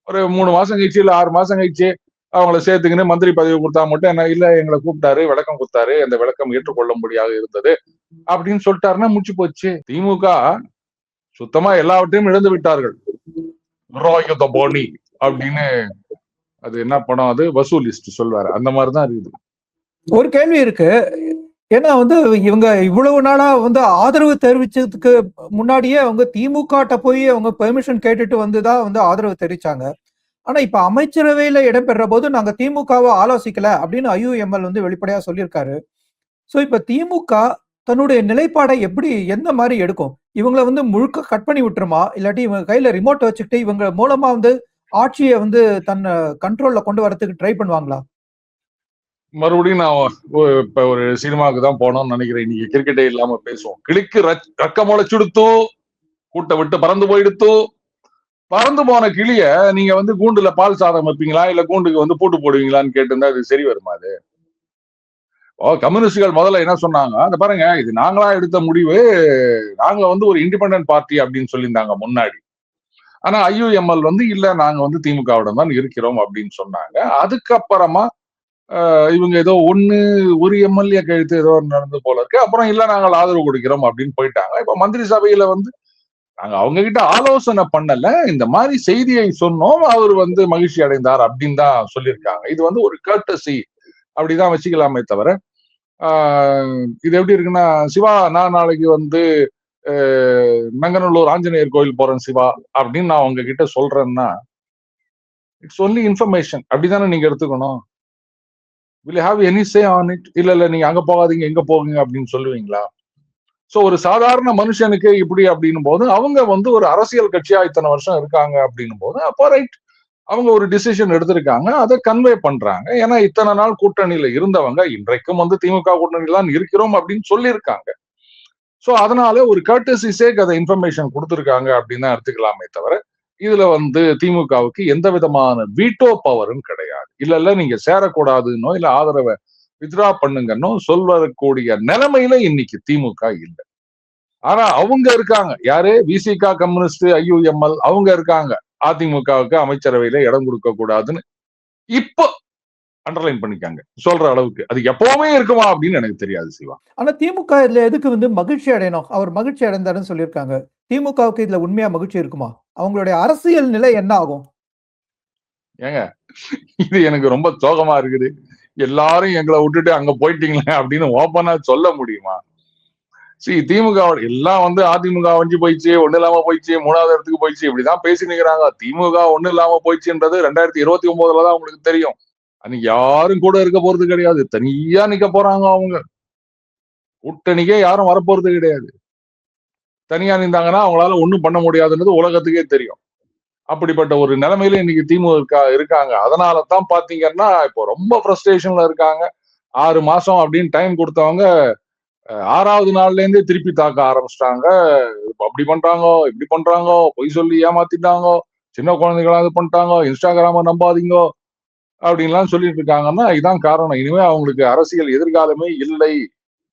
ஒரு 3 மாசம் கழிச்சு இல்ல 6 மாசம் கழிச்சு அவங்கள சேர்த்துக்கின்னு மந்திரி பதவி கொடுத்தா மட்டும் என்ன, இல்ல எங்களை கூப்பிட்டாரு விளக்கம் கொடுத்தாரு, அந்த விளக்கம் ஏற்றுக்கொள்ள முடியாது இருந்தது அப்படின்னு சொல்லிட்டாருன்னா முடிச்சு போச்சு. திமுக சுத்தமா எல்லாவற்றையும் இழந்து விட்டார்கள். ராயுத பாணி அப்படின்னு, அது என்ன படம், அது வசூலிஸ்ட் சொல்வாரு, அந்த மாதிரிதான் இருக்குது. ஒரு கேள்வி இருக்கு. ஏன்னா வந்து இவங்க இவ்வளவு நாளா வந்து ஆதரவு தெரிவிச்சதுக்கு முன்னாடியே அவங்க திமுக போய் அவங்க பெர்மிஷன் கேட்டுட்டு வந்துதான் வந்து ஆதரவு தெரிவிச்சாங்க. ஆனா இப்ப அமைச்சரவையில இடம்பெற போது நாங்க திமுகவை ஆலோசிக்கல அப்படின்னு ஐயுஎம்எல் வந்து வெளிப்படையா சொல்லியிருக்காரு. சோ இப்ப திமுக தன்னுடைய நிலைப்பாடை எப்படி எந்த மாதிரி எடுக்கும்? இவங்களை வந்து முழுக்க கட் பண்ணி விட்டுருமா? இல்லாட்டி இவங்க கையில ரிமோட் வச்சுக்கிட்டு இவங்க மூலமா வந்து ஆட்சியை வந்து தன் கண்ட்ரோல்ல கொண்டு வரதுக்கு ட்ரை பண்ணுவாங்களா? மறுபடியும் நான் இப்ப ஒரு சினிமாவுக்கு தான் போனோம்னு நினைக்கிறேன். இன்னைக்கு கிரிக்கெட்டே இல்லாம பேசுவோம். கிளிக்கு ரக்க முளைச்சுடுத்து, கூட்ட விட்டு பறந்து போயிடுத்து. பறந்து போன கிளிய நீங்க வந்து கூண்டுல பால் சாதம் வைப்பீங்களா, இல்ல கூண்டுக்கு வந்து பூட்டு போடுவீங்களான்னு கேட்டிருந்தா அது சரி வருமா? அது கம்யூனிஸ்டுகள் முதல்ல என்ன சொன்னாங்க, அந்த பாருங்க, இது நாங்களா எடுத்த முடிவு, நாங்க வந்து ஒரு இண்டிபெண்டன்ட் பார்ட்டி அப்படின்னு சொல்லியிருந்தாங்க முன்னாடி. ஆனா ஐயுஎம்எல் வந்து இல்ல, நாங்க வந்து திமுகவுடன் தான் இருக்கிறோம் அப்படின்னு சொன்னாங்க. அதுக்கப்புறமா இவங்க ஏதோ ஒரு எம்எல்ஏ கழுத்து ஏதோ நடந்து போல இருக்கு. அப்புறம் இல்ல நாங்கள் ஆதரவு கொடுக்கிறோம் அப்படின்னு போயிட்டாங்க. இப்ப மந்திரி சபையில வந்து நாங்க அவங்க கிட்ட ஆலோசனை பண்ணல, இந்த மாதிரி செய்தியை சொன்னோம், அவர் வந்து மகிழ்ச்சி அடைந்தார் அப்படின்னு தான் சொல்லியிருக்காங்க. இது வந்து ஒரு கர்ட்டசி அப்படிதான் வச்சுக்கலாமே தவிர, இது எப்படி இருக்குன்னா, சிவா நான் நாளைக்கு வந்து நங்கநல்லூர் ஆஞ்சநேயர் கோயில் போறேன் சிவா அப்படின்னு நான் உங்க கிட்ட சொல்றேன்னா, இட்ஸ் ஒன்லி இன்ஃபர்மேஷன் அப்படிதானே நீங்க எடுத்துக்கணும். will you have any say on it? இல்ல நீங்க அங்க போகாதீங்க எங்க போகுங்க அப்படின்னு சொல்லுவீங்களா? சோ ஒரு சாதாரண மனுஷனுக்கு இப்படி அப்படின்னும் போது, அவங்க வந்து ஒரு அரசியல் கட்சியா இத்தனை வருஷம் இருக்காங்க அப்படின்னும் போது, அப்போ ரைட், அவங்க ஒரு டிசிஷன் எடுத்திருக்காங்க, அதை கன்வே பண்றாங்க. ஏன்னா இத்தனை நாள் கூட்டணியில இருந்தவங்க இன்றைக்கும் வந்து திமுக கூட்டணியில தான் இருக்கிறோம் அப்படின்னு சொல்லியிருக்காங்க. சோ அதனால ஒரு கர்ட்டசி சேக் அதை இன்ஃபர்மேஷன் கொடுத்திருக்காங்க அப்படின்னு தான் எடுத்துக்கலாமே தவிர, இதுல வந்து திமுகவுக்கு எந்த விதமான வீட்டோ பவரும் கிடையாது. இல்ல நீங்க சேரக்கூடாதுன்னோ இல்ல ஆதரவை வித்ரா பண்ணுங்கன்னோ சொல்வதற்கூடிய நிலைமையில இன்னைக்கு திமுக இல்ல. ஆனா அவங்க இருக்காங்க, யாரு, விசிக, கம்யூனிஸ்ட், ஐயுஎம்எல், அவங்க இருக்காங்க அதிமுகவுக்கு அமைச்சரவையில இடம் கொடுக்க கூடாதுன்னு இப்போ அண்டர்லைன் பண்ணிக்காங்க சொல்ற அளவுக்கு. அது எப்பவுமே இருக்குமா அப்படின்னு எனக்கு தெரியாது சிவா. ஆனா திமுக இதுல எதுக்கு வந்து மகிழ்ச்சி அடையணும்? அவர் மகிழ்ச்சி அடைந்தாருன்னு சொல்லியிருக்காங்க. திமுகவுக்கு இதுல உண்மையா மகிழ்ச்சி இருக்குமா? அவங்களுடைய அரசியல் நிலை என்ன ஆகும்? ஏங்க இது எனக்கு ரொம்ப சோகமா இருக்குது. எல்லாரும் எங்களை விட்டுட்டு அங்க போயிட்டீங்களே அப்படின்னு ஓப்பனா சொல்ல முடியுமா? திமுக எல்லாம் வந்து அதிமுக வஞ்சி போயிடுச்சு, ஒண்ணு இல்லாம போயிடுச்சு, 3வது இடத்துக்கு போயிடுச்சு, இப்படிதான் பேசி நிக்கிறாங்க. திமுக ஒண்ணு இல்லாம போயிடுச்சுன்றது 2029 தான் உங்களுக்கு தெரியும். அன்னைக்கு யாரும் கூட இருக்க போறது கிடையாது, தனியா நிக்க போறாங்க அவங்க. கூட்டணிக்கே யாரும் வரப்போறது கிடையாது. தனியா நின்றாங்கன்னா அவங்களால ஒண்ணும் பண்ண முடியாதுன்றது உலகத்துக்கே தெரியும். அப்படிப்பட்ட ஒரு நிலைமையில இன்னைக்கு திமுக இருக்காங்க. அதனாலதான் பாத்தீங்கன்னா இப்போ ரொம்ப ஃப்ரஸ்ட்ரேஷன்ல இருக்காங்க. 6 மாசம் அப்படின்னு டைம் கொடுத்தவங்க 6வது நாள்ல இருந்தே திருப்பி தாக்க ஆரம்பிச்சிட்டாங்க. அப்படி பண்றாங்க, இப்படி பண்றாங்க, பொய் சொல்லி ஏமாத்திட்டாங்க, சின்ன குழந்தைகளா இது பண்ணிட்டாங்க, இன்ஸ்டாகிராம நம்பாதீங்க அப்படின்லாம் சொல்லிட்டு இருக்காங்கன்னா இதான் காரணம். இனிமே அவங்களுக்கு அரசியல் எதிர்காலமே இல்லை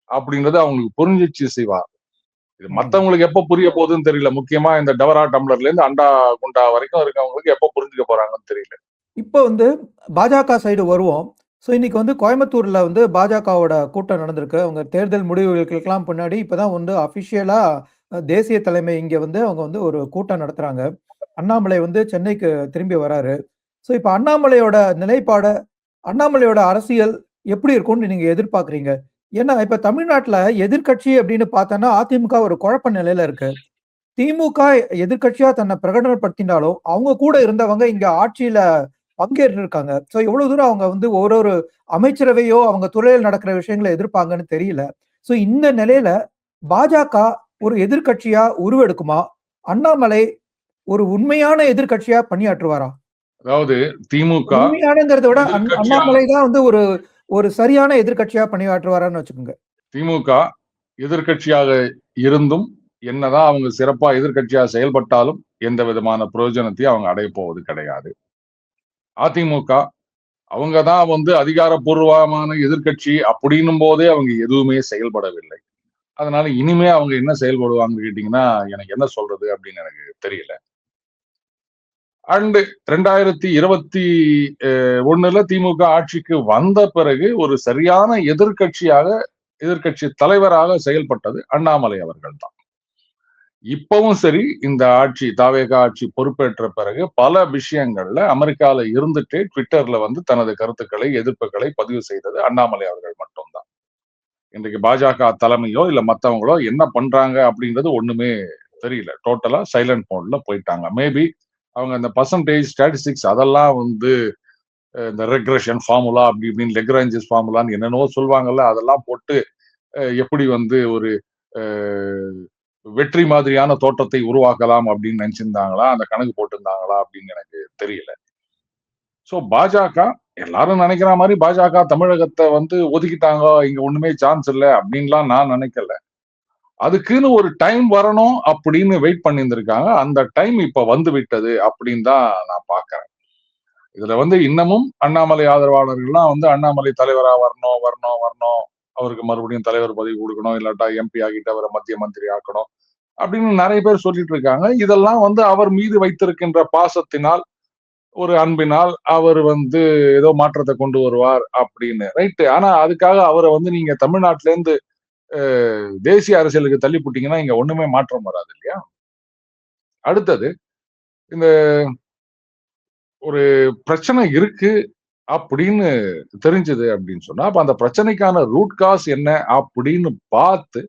அப்படின்றது அவங்களுக்கு புரிஞ்சிச்சு சிவா. இது மத்தவங்களுக்கு எப்ப புரிய போகுதுன்னு தெரியல. முக்கியமா இந்த டவரா டம்ளர்ல இருந்து அண்டா குண்டா வரைக்கும் இருக்கவங்களுக்கு எப்ப புரிஞ்சுக்க போறாங்கன்னு தெரியல. இப்போ வந்து பாஜக சைடு வருவோம். ஸோ இன்னைக்கு வந்து கோயம்புத்தூர்ல வந்து பாஜகவோட கூட்டம் நடந்திருக்கு. அவங்க தேர்தல் முடிவுகளுக்கெல்லாம் பின்னாடி இப்பதான் வந்து அஃபிஷியலா தேசிய தலைமை இங்க வந்து அவங்க வந்து ஒரு கூட்டம் நடத்துறாங்க. அண்ணாமலை வந்து சென்னைக்கு திரும்பி வராரு. ஸோ இப்ப அண்ணாமலையோட நிலைப்பாடு, அண்ணாமலையோட அரசியல் எப்படி இருக்கும்னு நீங்க எதிர்பார்க்குறீங்க? ஏன்னா இப்ப தமிழ்நாட்டுல எதிர்க்கட்சி அப்படின்னு பார்த்தோம்னா அதிமுக ஒரு குழப்ப நிலையில இருக்கு. திமுக எதிர்க்கட்சியா தன்னை பிரகடனப்படுத்தினாலும், அவங்க கூட இருந்தவங்க இங்க ஆட்சியில பங்கேற்றிருக்காங்க. ஸோ எவ்வளவு தூரம் அவங்க வந்து ஒரு அமைச்சரவையோ, அவங்க துறையில் நடக்கிற விஷயங்கள எதிர்ப்பாங்கன்னு தெரியல. ஸோ இந்த நிலையில பாஜக ஒரு எதிர்க்கட்சியா உருவெடுக்குமா? அண்ணாமலை ஒரு உண்மையான எதிர்க்கட்சியா பணியாற்றுவாரா? அதாவது திமுக உண்மையானங்கிறத விட எதிர்க்கட்சியா அண்ணாமலை தான் வந்து ஒரு ஒரு சரியான எதிர்க்கட்சியா பணியாற்றுவாரான்னு வச்சுக்கோங்க. திமுக எதிர்க்கட்சியாக இருந்தும் என்னதான் அவங்க சிறப்பா எதிர்க்கட்சியா செயல்பட்டாலும் எந்த விதமான பிரயோஜனத்தையும் அவங்க அடைய போவது கிடையாது. அதிமுக அவங்க தான் வந்து அதிகாரப்பூர்வமான எதிர்க்கட்சி அப்படின்னும் போதே அவங்க எதுவுமே செயல்படவில்லை. அதனால இனிமே அவங்க என்ன செயல்படுவாங்கன்னு கேட்டீங்கன்னா எனக்கு என்ன சொல்றது அப்படின்னு எனக்கு தெரியல. அண்ட் 2021 திமுக ஆட்சிக்கு வந்த பிறகு ஒரு சரியான எதிர்க்கட்சி தலைவராக செயல்பட்டது அண்ணாமலை அவர்கள் தான். இப்பவும் சரி, இந்த ஆட்சி தாவேகா ஆட்சி பொறுப்பேற்ற பிறகு பல விஷயங்கள்ல அமெரிக்கால இருந்துட்டே ட்விட்டர்ல வந்து தனது கருத்துக்களை, எதிர்ப்புகளை பதிவு செய்தது அண்ணாமலை அவர்கள் மட்டும்தான். இன்றைக்கு பாஜக தலைமையோ இல்ல மத்தவங்களோ என்ன பண்றாங்க அப்படின்றது ஒண்ணுமே தெரியல. டோட்டலா சைலண்ட் மோட்ல போயிட்டாங்க. மேபி அவங்க அந்த பர்சன்டேஜ் ஸ்டாட்டிஸ்டிக்ஸ் அதெல்லாம் வந்து இந்த ரெக்ரெஷன் ஃபார்முலா அப்படி இப்படின்னு லெக்ராஞ்சஸ் ஃபார்முலான்னு என்னென்னவோ சொல்லுவாங்கல்ல, அதெல்லாம் போட்டு எப்படி வந்து ஒரு வெற்றி மாதிரியான தோற்றத்தை உருவாக்கலாம் அப்படின்னு நினைச்சிருந்தாங்களா, அந்த கணக்கு போட்டிருந்தாங்களா அப்படின்னு எனக்கு தெரியல. சோ பாஜக எல்லாரும் நினைக்கிற மாதிரி பாஜக தமிழகத்தை வந்து ஒதுக்கிட்டாங்க, இங்க ஒண்ணுமே சான்ஸ் இல்லை அப்படின்லாம் நான் நினைக்கல. அதுக்குன்னு ஒரு டைம் வரணும் அப்படின்னு வெயிட் பண்ணியிருந்திருக்காங்க. அந்த டைம் இப்ப வந்து விட்டது அப்படின்னு தான் நான் பாக்குறேன். இதுல வந்து இன்னமும் அண்ணாமலை ஆதரவாளர்கள்லாம் வந்து அண்ணாமலை தலைவரா வரணும் வரணும் வரணும், அவருக்கு மறுபடியும் தலைவர் பதவி கொடுக்கணும், இல்லாட்டா எம்பி ஆகிட்டு அவரை மத்திய மந்திரி ஆக்கணும் அப்படின்னு நிறைய பேர் சொல்லிட்டு இருக்காங்க. இதெல்லாம் வந்து அவர் மீது வைத்திருக்கின்ற பாசத்தினால், ஒரு அன்பினால் அவர் வந்து ஏதோ மாற்றத்தை கொண்டு வருவார் அப்படின்னு ரைட்டு. ஆனா அதுக்காக அவரை வந்து நீங்க தமிழ்நாட்டில இருந்து தேசிய அரசியலுக்கு தள்ளி போட்டீங்கன்னா இங்க ஒண்ணுமே மாற்றம் வராது இல்லையா? அடுத்தது இந்த ஒரு பிரச்சனை இருக்கு அப்படின்னு தெரிஞ்சது அப்படின்னு சொன்னா, அப்ப அந்த பிரச்சனைக்கான ரூட் காஸ் என்ன அப்படின்னு பார்த்து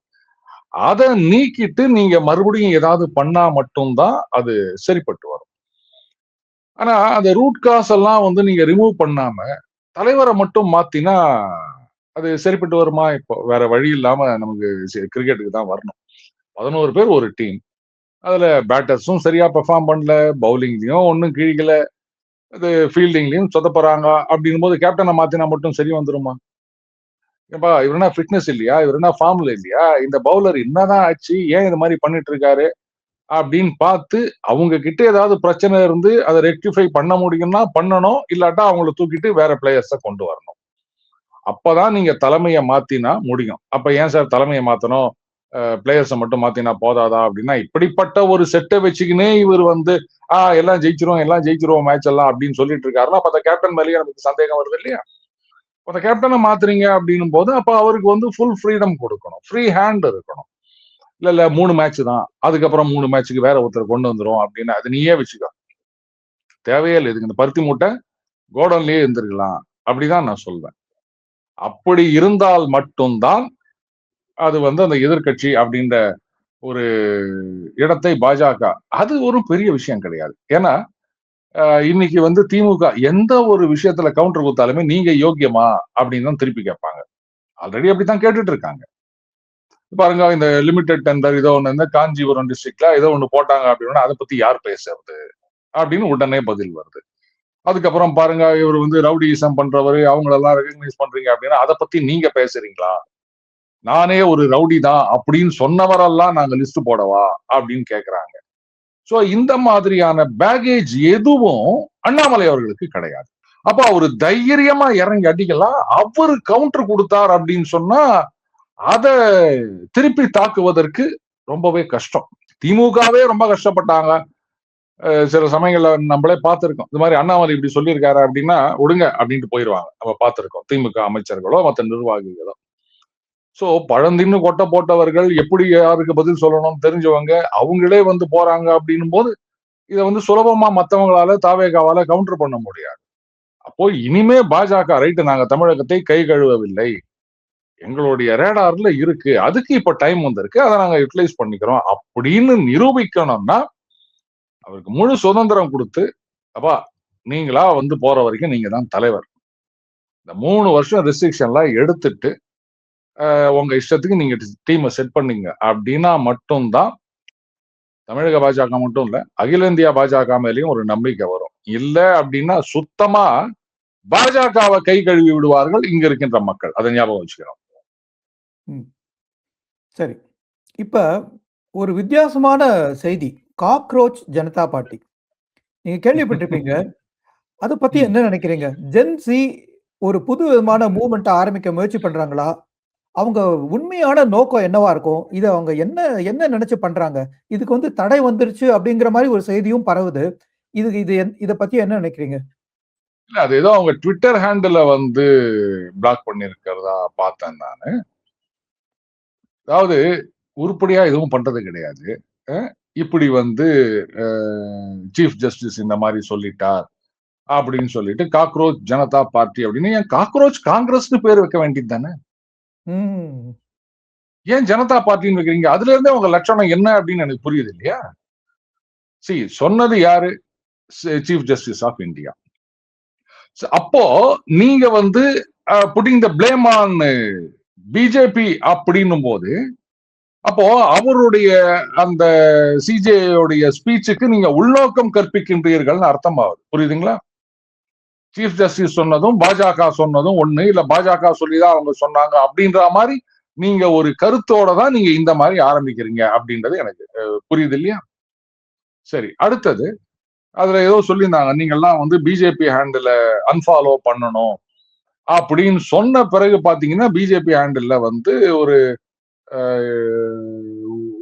அதை நீக்கிட்டு நீங்க மறுபடியும் ஏதாவது பண்ணா மட்டும்தான் அது சரிப்பட்டு வரும். ஆனா அந்த ரூட் காஸ் எல்லாம் வந்து நீங்க ரிமூவ் பண்ணாம தலைவரை மட்டும் மாத்தினா அது சரிப்பட்டு வருமா? இப்போ வேற வழி இல்லாம நமக்கு கிரிக்கெட்டுக்கு தான் வரணும். 11 பேர் ஒரு டீம். அதுல பேட்டர்ஸும் சரியா பெர்ஃபார்ம் பண்ணல, பவுலிங்லயும் ஒன்னும் கிழிக்கல, இது ஃபீல்டிங்லயும் சொதப்புறாங்க அப்படின்னும் போது கேப்டனை மாத்தினா மட்டும் சரி வந்துருமா? ஏப்பா இவர் என்ன ஃபிட்னஸ் இல்லையா? இவர் என்ன ஃபார்ம்ல இல்லையா? இந்த பவுலர் என்னதான் ஆச்சு? ஏன் இது மாதிரி பண்ணிட்டு இருக்காரு? அப்படின்னு பார்த்து அவங்க கிட்ட ஏதாவது பிரச்சனை இருந்து அதை ரெக்டிஃபை பண்ண முடியும்னா பண்ணணும், இல்லாட்டா அவங்கள தூக்கிட்டு வேற பிளேயர்ஸ கொண்டு வரணும். அப்பதான் நீங்க தலைமையை மாத்தினா முடியும். அப்ப ஏன் சார் தலைமையை மாத்தணும், பிளேயர்ஸை மட்டும் மாத்தினா போதாதா அப்படின்னா, இப்படிப்பட்ட ஒரு செட்டை வச்சுக்கினே இவர் வந்து எல்லாம் ஜெயிச்சிருவோம் மேட்ச் எல்லாம் அப்படின்னு சொல்லிட்டு இருக்காருன்னா அப்ப அந்த கேப்டன் மேலேயே நமக்கு சந்தேகம் வருது இல்லையா? அந்த கேப்டனை மாத்துறீங்க அப்படின்னும் போது அப்ப அவருக்கு வந்து ஃபுல் ஃப்ரீடம் கொடுக்கணும், ஃப்ரீ ஹேண்ட் இருக்கணும். இல்ல 3 மேட்ச் தான், அதுக்கப்புறம் 3 மேட்சுக்கு வேற ஒருத்தர் கொண்டு வந்துரும் அப்படின்னு அது நீயே வச்சுக்கோ, தேவையே இல்லை. இதுக்கு இந்த பருத்தி மூட்டை கோடன்லயே இருந்திருக்கலாம் அப்படிதான் நான் சொல்வேன். அப்படி இருந்தால் மட்டும்தான் அது வந்து அந்த எதிர்க்கட்சி அப்படின்ற ஒரு இடத்தை பாஜக, அது ஒரு பெரிய விஷயம் கிடையாது. ஏன்னா இன்னைக்கு வந்து திமுக எந்த ஒரு விஷயத்துல கவுண்டர் கொடுத்தாலுமே நீங்க யோக்கியமா அப்படின்னு தான் திருப்பி கேட்பாங்க. ஆல்ரெடி அப்படித்தான் கேட்டுட்டு இருக்காங்க. பாருங்க இந்த லிமிடெட் டெண்டர் ஏதோ ஒண்ணு இந்த காஞ்சிபுரம் டிஸ்ட்ரிக்ட்ல ஏதோ ஒண்ணு போட்டாங்க அப்படின்னா அதை பத்தி யார் பேசுறது அப்படின்னு உடனே பதில் வருது. அதுக்கப்புறம் பாருங்க இவர் வந்து ரவுடிசம் பண்றவரு, அவங்களெல்லாம் ரெகக்னைஸ் பண்றீங்க அப்படின்னா அதை பத்தி நீங்க பேசுறீங்களா? நானே ஒரு ரவுடி தான் அப்படின்னு சொன்னவரெல்லாம் நாங்க லிஸ்ட் போடவா அப்படின்னு கேக்குறாங்க. சோ இந்த மாதிரியான பேகேஜ் எதுவும் அண்ணாமலை அவர்களுக்கு கிடையாது. அப்ப அவரு தைரியமா இறங்கி அடிக்கலாம். அவரு கவுண்டர் கொடுத்தார் அப்படின்னு சொன்னா அத திருப்பி தாக்குவதற்கு ரொம்பவே கஷ்டம். திமுகவே ரொம்ப கஷ்டப்பட்டாங்க. சில சமயங்கள்ல நம்மளே பார்த்திருக்கோம். இந்த மாதிரி அண்ணாமலை இப்படி சொல்லியிருக்காரு அப்படின்னா விடுங்க அப்படின்ட்டு போயிருவாங்க. நம்ம பார்த்திருக்கோம். திமுக அமைச்சர்களோ மற்ற நிர்வாகிகளோ. சோ பழந்தின்னு கொட்டை போட்டவர்கள் எப்படி யாருக்கு பதில் சொல்லணும்னு தெரிஞ்சவங்க அவங்களே வந்து போறாங்க அப்படின்னும் போது இதை வந்து சுலபமா மத்தவங்களால தாவேகாவால கவுண்டர் பண்ண முடியாது. அப்போ இனிமே பாஜக ரைட்டு, நாங்க தமிழகத்தை கை கழுவவில்லை, எங்களுடைய ரேடார்ல இருக்கு, அதுக்கு இப்ப டைம் வந்திருக்கு, அதை நாங்க யூட்டிலைஸ் பண்ணிக்கிறோம் அப்படின்னு நிரூபிக்கணும்னா அவருக்கு முழு சுதந்திரம் கொடுத்து, அப்பா நீங்களா வந்து போற வரைக்கும் நீங்க தான் தலைவர், இந்த 3 வருஷம் ரெஸ்ட்ரிக்ஷன்லாம் எடுத்துட்டு உங்க இஷ்டத்துக்கு நீங்க டீமை செட் பண்ணீங்க அப்படின்னா மட்டும்தான் தமிழக பாஜக மட்டும் இல்ல அகில இந்தியா பாஜக மேலேயும் ஒரு நம்பிக்கை வரும். இல்ல அப்படின்னா சுத்தமா பாஜகவை கை கழுவி விடுவார்கள் இங்க இருக்கின்ற மக்கள். அதை ஞாபகம் வச்சுக்கிறோம். சரி, இப்ப ஒரு வித்தியாசமான செய்தி, காக்ரோச் ஜனதா பார்ட்டி நீங்க கேள்விப்பட்டிருப்பீங்க. அதை பத்தி என்ன நினைக்கிறீங்க? ஜென்சி ஒரு புது விதமான மூவ்மெண்ட் ஆரம்பிக்க முயற்சி பண்றாங்களா? அவங்க உண்மையான நோக்கம் என்னவா இருக்கும்? இத அவங்க என்ன என்ன நினைச்சு பண்றாங்க? இதுக்கு வந்து தடை வந்துருச்சு அப்படிங்கிற மாதிரி ஒரு செய்தியும் பரவுது. இது இது இத பத்தி என்ன நினைக்கிறீங்க? இல்ல அது ஏதோ அவங்க ட்விட்டர் ஹேண்டில வந்து பிளாக் பண்ணிருக்கிறதா பார்த்தேன் நானு. அதாவது உருப்படியா எதுவும் பண்றது கிடையாது. இப்படி வந்து சீஃப் ஜஸ்டிஸ் இந்த மாதிரி சொல்லிட்டார் அப்படின்னு சொல்லிட்டு காக்ரோச் ஜனதா பார்ட்டி அப்படின்னு, ஏன் காக்ரோச் காங்கிரஸ்னு பேர் வைக்க வேண்டியது தானே? ஏன் ஜனதா பார்ட்டின்னு வைக்கிறீங்க? அதுல இருந்தே உங்க லட்சணம் என்ன அப்படின்னு எனக்கு புரியுது இல்லையா? சொன்னது யாரு? Chief justice of India. அப்போ நீங்க வந்து putting the blame on BJP அப்படின்னும் போது, அப்போ அவருடைய அந்த சிஜேயுடைய ஸ்பீச்சுக்கு நீங்க உள்நோக்கம் கற்பிக்கின்றீர்கள்னு அர்த்தம் ஆகுது. புரியுதுங்களா? சீஃப் ஜஸ்டிஸ் சொன்னதும் பாஜக சொன்னதும் ஒண்ணு, இல்ல பாஜக சொல்லிதான் அவங்க சொன்னாங்க அப்படின்ற மாதிரி நீங்க ஒரு கருத்தோட தான் நீங்க இந்த மாதிரி ஆரம்பிக்கிறீங்க அப்படின்றது எனக்கு புரியுது இல்லையா? சரி, அடுத்தது அதுல ஏதோ சொல்லியிருந்தாங்க, நீங்கெல்லாம் வந்து பிஜேபி ஹேண்டில் அன்ஃபாலோ பண்ணணும் அப்படின்னு சொன்ன பிறகு பாத்தீங்கன்னா பிஜேபி ஹேண்டில் வந்து ஒரு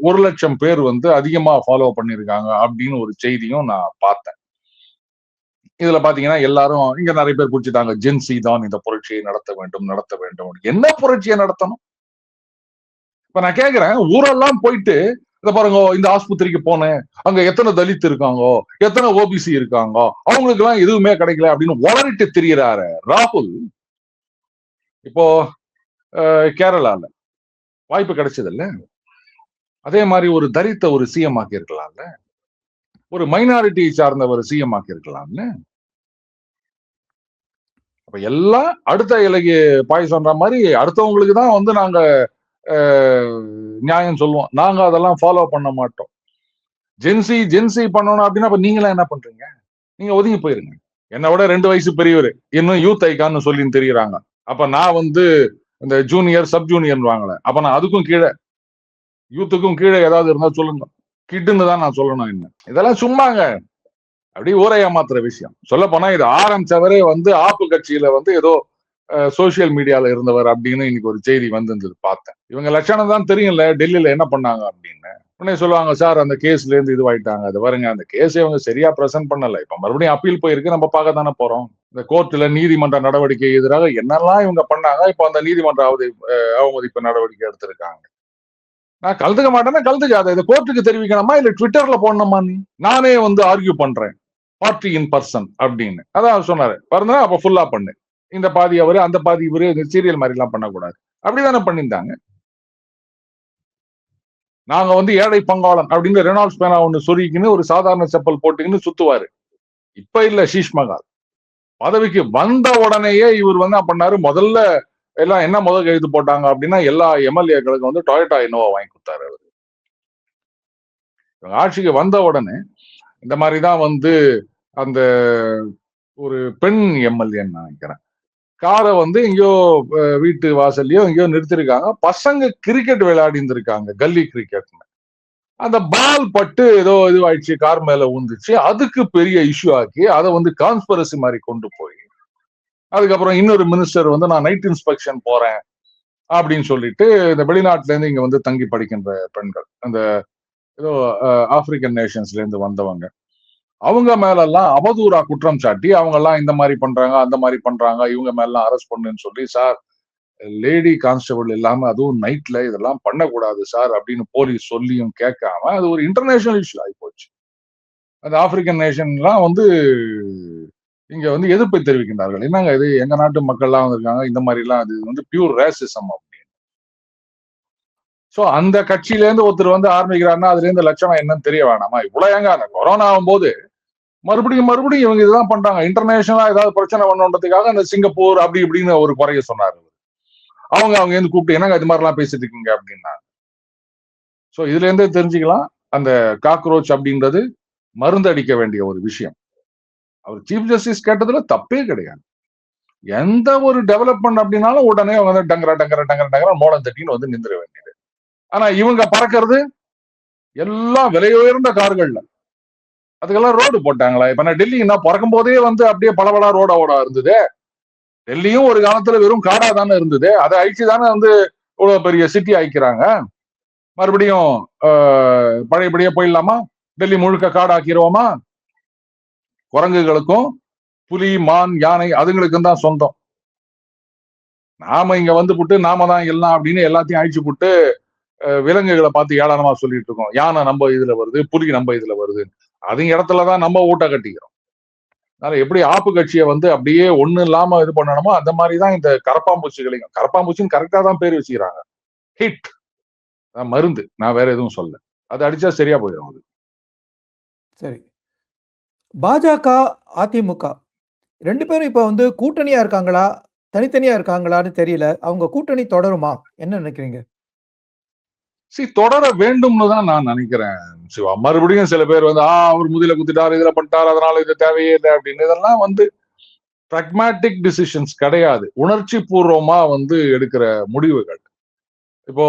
1,00,000 பேர் வந்து அதிகமா ஃபாலோ பண்ணிருக்காங்க அப்படின்னு ஒரு செய்தியும் நான் பார்த்தேன். இதுல பாத்தீங்கன்னா எல்லாரும் இங்க நிறைய பேர் குறிச்சிட்டாங்க, ஜென்சி தான் இந்த புரட்சியை நடத்த வேண்டும். என்ன புரட்சியை நடத்தணும்? இப்ப நான் கேக்குறேன், ஊரெல்லாம் போயிட்டு இத பாருங்க, இந்த ஆஸ்பத்திரிக்கு போனேன், அங்க எத்தனை தலித் இருக்காங்க, எத்தனை ஓபிசி இருக்காங்க, அவங்களுக்கு எல்லாம் எதுவுமே கிடைக்கல அப்படின்னு உளறிட்டு திரியறாரு ராகுல். இப்போ கேரளால வாய்ப்பு கிடைச்சது இல்ல, அதே மாதிரி ஒரு தலித்த ஒரு சிஎம் ஆக்கி இருக்கலாம்ல, ஒரு மைனாரிட்டியை சார்ந்தவர் சிஎம் ஆக்கி இருக்கலாம்ல. அப்ப எல்லாம் அடுத்த இலைக்கு பாய் சொல்ற மாதிரி அடுத்தவங்களுக்கு தான் வந்து நாங்க நியாயம் சொல்லுவோம், நாங்க அதெல்லாம் ஃபாலோ பண்ண மாட்டோம். ஜென்சி பண்ணணும் அப்படின்னா அப்ப நீங்களா என்ன பண்றீங்க? நீங்க ஒதுங்கி போயிருங்க. என்னை விட 2 வயசு பெரியவர், இன்னும் யூத் ஐக்கான்னு சொல்லி தெரியுறாங்க. அப்ப நான் வந்து இந்த ஜூனியர் சப் ஜூனியர் வாங்கல, அப்ப நான் அதுக்கும் கீழே, யூத்துக்கும் கீழே ஏதாவது இருந்தா சொல்லுங்க, கிட்டுன்னு தான் நான் சொல்லணும். என்ன இதெல்லாம் சும்மாங்க, அப்படி ஊரை ஏமாத்துற விஷயம். சொல்ல போனா இது ஆரம்பிச்சவரே வந்து ஆப்பு கட்சியில வந்து ஏதோ சோசியல் மீடியால இருந்தவர் அப்படின்னு இன்னைக்கு ஒரு செய்தி வந்து பார்த்தேன். இவங்க லட்சணம் தான் தெரியும்ல டெல்லியில என்ன பண்ணாங்க அப்படின்னு. உடனே சொல்லுவாங்க, சார் அந்த கேஸ்ல இருந்து இதுவாயிட்டாங்க. அது பாருங்க, அந்த கேஸை அவங்க சரியா பிரசன்ட் பண்ணல, இப்ப மறுபடியும் அப்பீல் போயிருக்கு, நம்ம பார்க்க தானே போறோம். இந்த கோர்ட்ல நீதிமன்ற நடவடிக்கை எதிராக என்னெல்லாம் இவங்க பண்ணாங்க, இப்ப அந்த நீதிமன்ற அவமதிப்பு நடவடிக்கை எடுத்திருக்காங்க. நான் கலந்துக்க மாட்டேன்னா கலந்துக்காத, இதை கோர்ட்டுக்கு தெரிவிக்கணுமா இல்ல ட்விட்டர்ல போடணுமா? நானே வந்து ஆர்கியூ பண்றேன் பார்ட்டி இன் பர்சன் அப்படின்னு அதான் சொன்னாரு. பாருங்க, அப்ப ஃபுல்லா பண்ணு, இந்த பாதி அவரு அந்த பாதி இவரு, சீரியல் மாதிரி எல்லாம் பண்ணக்கூடாது அப்படிதானே பண்ணியிருந்தாங்க. நாங்க வந்து ஏழை பங்காளன் அப்படின்னு ரெனால்ட்ஸ் பேனா ஒண்ணு சொருகின்னு ஒரு சாதாரண செப்பல் போட்டுக்கின்னு சுத்துவாரு. இப்ப இல்ல, ஷீஷ் மகால் பதவிக்கு வந்த உடனேயே இவர் வந்து பண்ணாரு. முதல்ல எல்லாம் என்ன முதல் கைது போட்டாங்க அப்படின்னா எல்லா எம்எல்ஏக்களுக்கு வந்து டொயோட்டா இனோவா வாங்கி கொடுத்தாரு அவரு. ஆட்சிக்கு வந்த உடனே இந்த மாதிரிதான் வந்து அந்த ஒரு பெண் எம்எல்ஏன்னு நினைக்கிறேன், காரை வந்து எங்கேயோ வீட்டு வாசல்லையோ எங்கேயோ நிறுத்திருக்காங்க. பசங்க கிரிக்கெட் விளையாடி இருந்திருக்காங்க, கல்லி கிரிக்கெட்னு. அந்த பால் பட்டு ஏதோ இதுவாயிடுச்சு, கார் மேல ஊந்துச்சு. அதுக்கு பெரிய இஷ்யூ ஆக்கி அதை வந்து கான்ஸ்பிரசி மாதிரி கொண்டு போய் அதுக்கப்புறம் இன்னொரு மினிஸ்டர் வந்து நான் நைட் இன்ஸ்பெக்ஷன் போறேன் அப்படின்னு சொல்லிட்டு இந்த வெளிநாட்டுல இருந்து இங்க வந்து தங்கி படிக்கின்ற பெண்கள், அந்த ஏதோ ஆப்பிரிக்கன் நேஷன்ஸ்ல இருந்து வந்தவங்க, அவங்க மேல எல்லாம் அவதூறா குற்றம் சாட்டி அவங்க எல்லாம் இந்த மாதிரி பண்றாங்க அந்த மாதிரி பண்றாங்க இவங்க மேல எல்லாம் அரெஸ்ட் பண்ணுன்னு சொல்லி, சார் லேடி கான்ஸ்டபிள் இல்லாம அதுவும் நைட்ல இதெல்லாம் பண்ணக்கூடாது சார் அப்படின்னு போலீஸ் சொல்லியும் கேட்காம அது ஒரு இன்டர்நேஷனல் இஷ்யூ ஆகி போச்சு. அந்த ஆப்பிரிக்கன் நேஷன்லாம் வந்து இங்க வந்து எதிர்ப்பை தெரிவிக்கின்றார்கள். என்னங்க இது எங்க நாட்டு மக்கள் எல்லாம் வந்திருக்காங்க இந்த மாதிரி எல்லாம் அது வந்து பியூர் ரேசிசம் அப்படின்னு. சோ அந்த கட்சியில இருந்து ஒருத்தர் வந்து ஆரம்பிக்கிறாருன்னா அதுல இருந்து லட்சணம் என்னன்னு தெரிய வேணாமா? இவ்வளவு ஏங்க அந்த கொரோனா ஆகும்போது மறுபடியும் இவங்க இதுதான் பண்றாங்க. இன்டர்நேஷனலா ஏதாவது பிரச்சனை பண்ணணுன்றதுக்காக அந்த சிங்கப்பூர் அப்படி இப்படின்னு ஒரு குறைய சொன்னாரு. அவங்க இருந்து கூப்பிட்டு என்னங்க இது மாதிரி எல்லாம் பேசிட்டு இருக்கீங்க அப்படின்னா. சோ இதுல இருந்தே தெரிஞ்சுக்கலாம் அந்த காக்ரோச் அப்படின்றது மருந்து அடிக்க வேண்டிய ஒரு விஷயம். அவர் சீஃப் ஜஸ்டிஸ் கேட்டதுல தப்பே கிடையாது. எந்த ஒரு டெவலப்மெண்ட் அப்படின்னாலும் உடனே அவங்க வந்து டங்கர மோளம் தட்டின்னு வந்து நிந்திர வேண்டியது. ஆனா இவங்க பறக்கிறது எல்லாம் விலை உயர்ந்த கார்கள்ல. அதுக்கெல்லாம் ரோடு போட்டாங்களா? இப்ப நான் டெல்லி நான் பிறக்கும் போதே வந்து அப்படியே பலபலா ரோட இருந்தது. டெல்லியும் ஒரு காலத்துல வெறும் காடா தானே இருந்தது. அதை அழிச்சு தானே வந்து இவ்வளவு பெரிய சிட்டி ஆக்கிக்கிறாங்க. மறுபடியும் பழையபடியே போயிடலாமா? டெல்லி முழுக்க காடாக்கிடுவோமா? குரங்குகளுக்கும் புலி, மான், யானை அதுங்களுக்கும் தான் சொந்தம். நாம இங்க வந்து புட்டு நாம தான் எல்லாம் அப்படின்னு எல்லாத்தையும் அழிச்சு புட்டு விலங்குகளை பார்த்து ஏளனமா சொல்லிட்டு இருக்கோம். யானை நம்ம இதுல வருது, புலி நம்ம இதுல வருது. அது இடத்துலதான் நம்ம ஊட்ட கட்டிக்கிறோம். அதனால எப்படி ஆப்பு கட்சியை வந்து அப்படியே ஒண்ணு இல்லாம இது பண்ணணுமோ அந்த மாதிரிதான் இந்த கரப்பாம்பூச்சிகளையும் கரப்பாம்பூச்சின்னு கரெக்டா தான் பேர் வச்சுக்கிறாங்க. ஹிட் மருந்து, நான் வேற எதுவும் சொல்ல. அது அடிச்சா சரியா போயிடும். அது சரி. பாஜக, அதிமுக 2 பேரும் இப்ப வந்து கூட்டணியா இருக்காங்களா? தனித்தனியா இருக்காங்களான்னு தெரியல. அவங்க கூட்டணி தொடருமா? என்ன நினைக்கிறீங்க? தொடர வேண்டும்னு தான் நான் நினைக்கிறேன் சிவா. மறுபடியும் சில பேர் வந்து அவர் முதில குத்திட்டாரு, இதுல பண்ணிட்டாரு, அதனால இது தேவையே இல்லை அப்படின்னு. இதெல்லாம் வந்து பிராக்மேட்டிக் டிசிஷன்ஸ் கிடையாது. உணர்ச்சி பூர்வமா வந்து எடுக்கிற முடிவுகள். இப்போ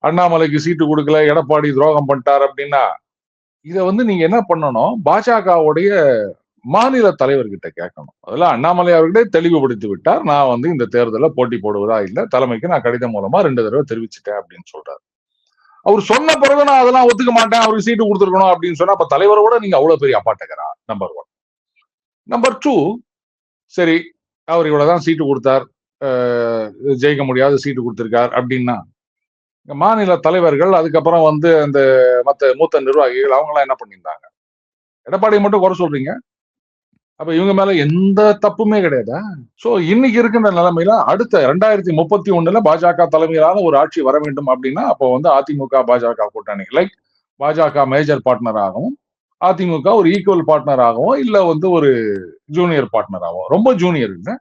அண்ணாமலைக்கு சீட்டு கொடுக்கல, எடப்பாடி துரோகம் பண்ணிட்டார் அப்படின்னா இத வந்து நீங்க என்ன பண்ணணும்? பாஜகவுடைய மாநில தலைவர்கிட்ட கேட்கணும். அதெல்லாம் அண்ணாமலை அவர்களே தெளிவுபடுத்தி விட்டார். நான் வந்து இந்த தேர்தலில் போட்டி போடுவதா இல்லை, தலைமைக்கு நான் கடிதம் மூலமா 2 தடவை தெரிவிச்சுட்டேன் அப்படின்னு சொல்றாரு. அவர் சொன்ன பிறகு நான் அதெல்லாம் ஒத்துக்க மாட்டேன், அவருக்கு சீட்டு கொடுத்துருக்கணும் அப்படின்னு சொன்னா அப்ப தலைவரோட நீங்க அவ்வளவு பெரிய அப்பாட்டகரா? நம்பர் 1. நம்பர் 2, சரி அவர் இவ்வளவுதான் சீட்டு கொடுத்தார், ஜெயிக்க முடியாத சீட்டு கொடுத்திருக்கார் அப்படின்னா மாநில தலைவர்கள் அதுக்கப்புறம் வந்து அந்த மத்த மூத்த நிர்வாகிகள் அவங்க எல்லாம் என்ன பண்ணியிருந்தாங்க? எடப்பாடியை மட்டும் குறை சொல்றீங்க, அப்ப இவங்க மேல எந்த தப்புமே கிடையாதா? சோ இன்னைக்கு இருக்கின்ற நிலைமையில அடுத்த 2031 பாஜக தலைமையிலான ஒரு ஆட்சி வர வேண்டும் அப்படின்னா அப்போ வந்து அதிமுக பாஜக கூட்டணி லைக் பாஜக மேஜர் பார்ட்னராகவும் அதிமுக ஒரு ஈக்குவல் பார்ட்னராகவும் இல்ல வந்து ஒரு ஜூனியர் பார்ட்னராகவும், ரொம்ப ஜூனியர் இல்லை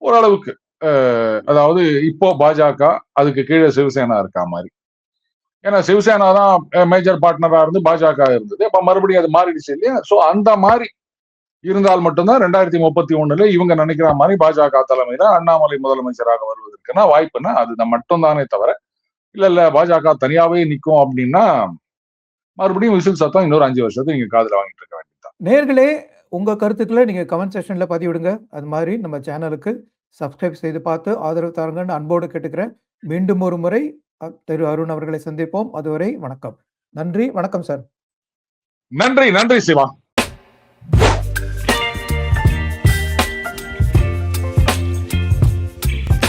ஓரளவுக்கு, அதாவது இப்போ பாஜக அதுக்கு கீழே சிவசேனா இருக்கா மாதிரி. ஏன்னா சிவசேனா தான் மேஜர் பார்ட்னரா இருந்து பாஜக இருந்தது. அப்ப மறுபடியும் அது மாறிடுச்சு இல்லையா? சோ அந்த மாதிரி இருந்தால் மட்டும்தான் 2031 இவங்க நினைக்கிற மாதிரி பாஜக தலைமையில அண்ணாமலை முதலமைச்சராக வருவதற்கான வாய்ப்புன்னா அது மட்டும்தானே தவிர இல்ல பாஜக தனியாவே நிற்கும் அப்படின்னா மறுபடியும் விசில் சத்தம் இன்னொரு 5 வருஷத்துக்கு நீங்க காதுல வாங்கிட்டு இருக்க வேண்டியதுதான். நேர்களே, உங்க கருத்துக்களை நீங்க கமெண்ட் செக்ஷன்ல பதிவிடுங்க. அது மாதிரி நம்ம சேனலுக்கு சப்ஸ்கிரைப் செய்து பார்த்து ஆதரவு தாருங்கன்னு அன்போடு கேட்டுக்கிறேன். மீண்டும் ஒரு முறை திரு அருண் அவர்களை சந்திப்போம். அதுவரை வணக்கம். நன்றி. வணக்கம் சார். நன்றி சிவா.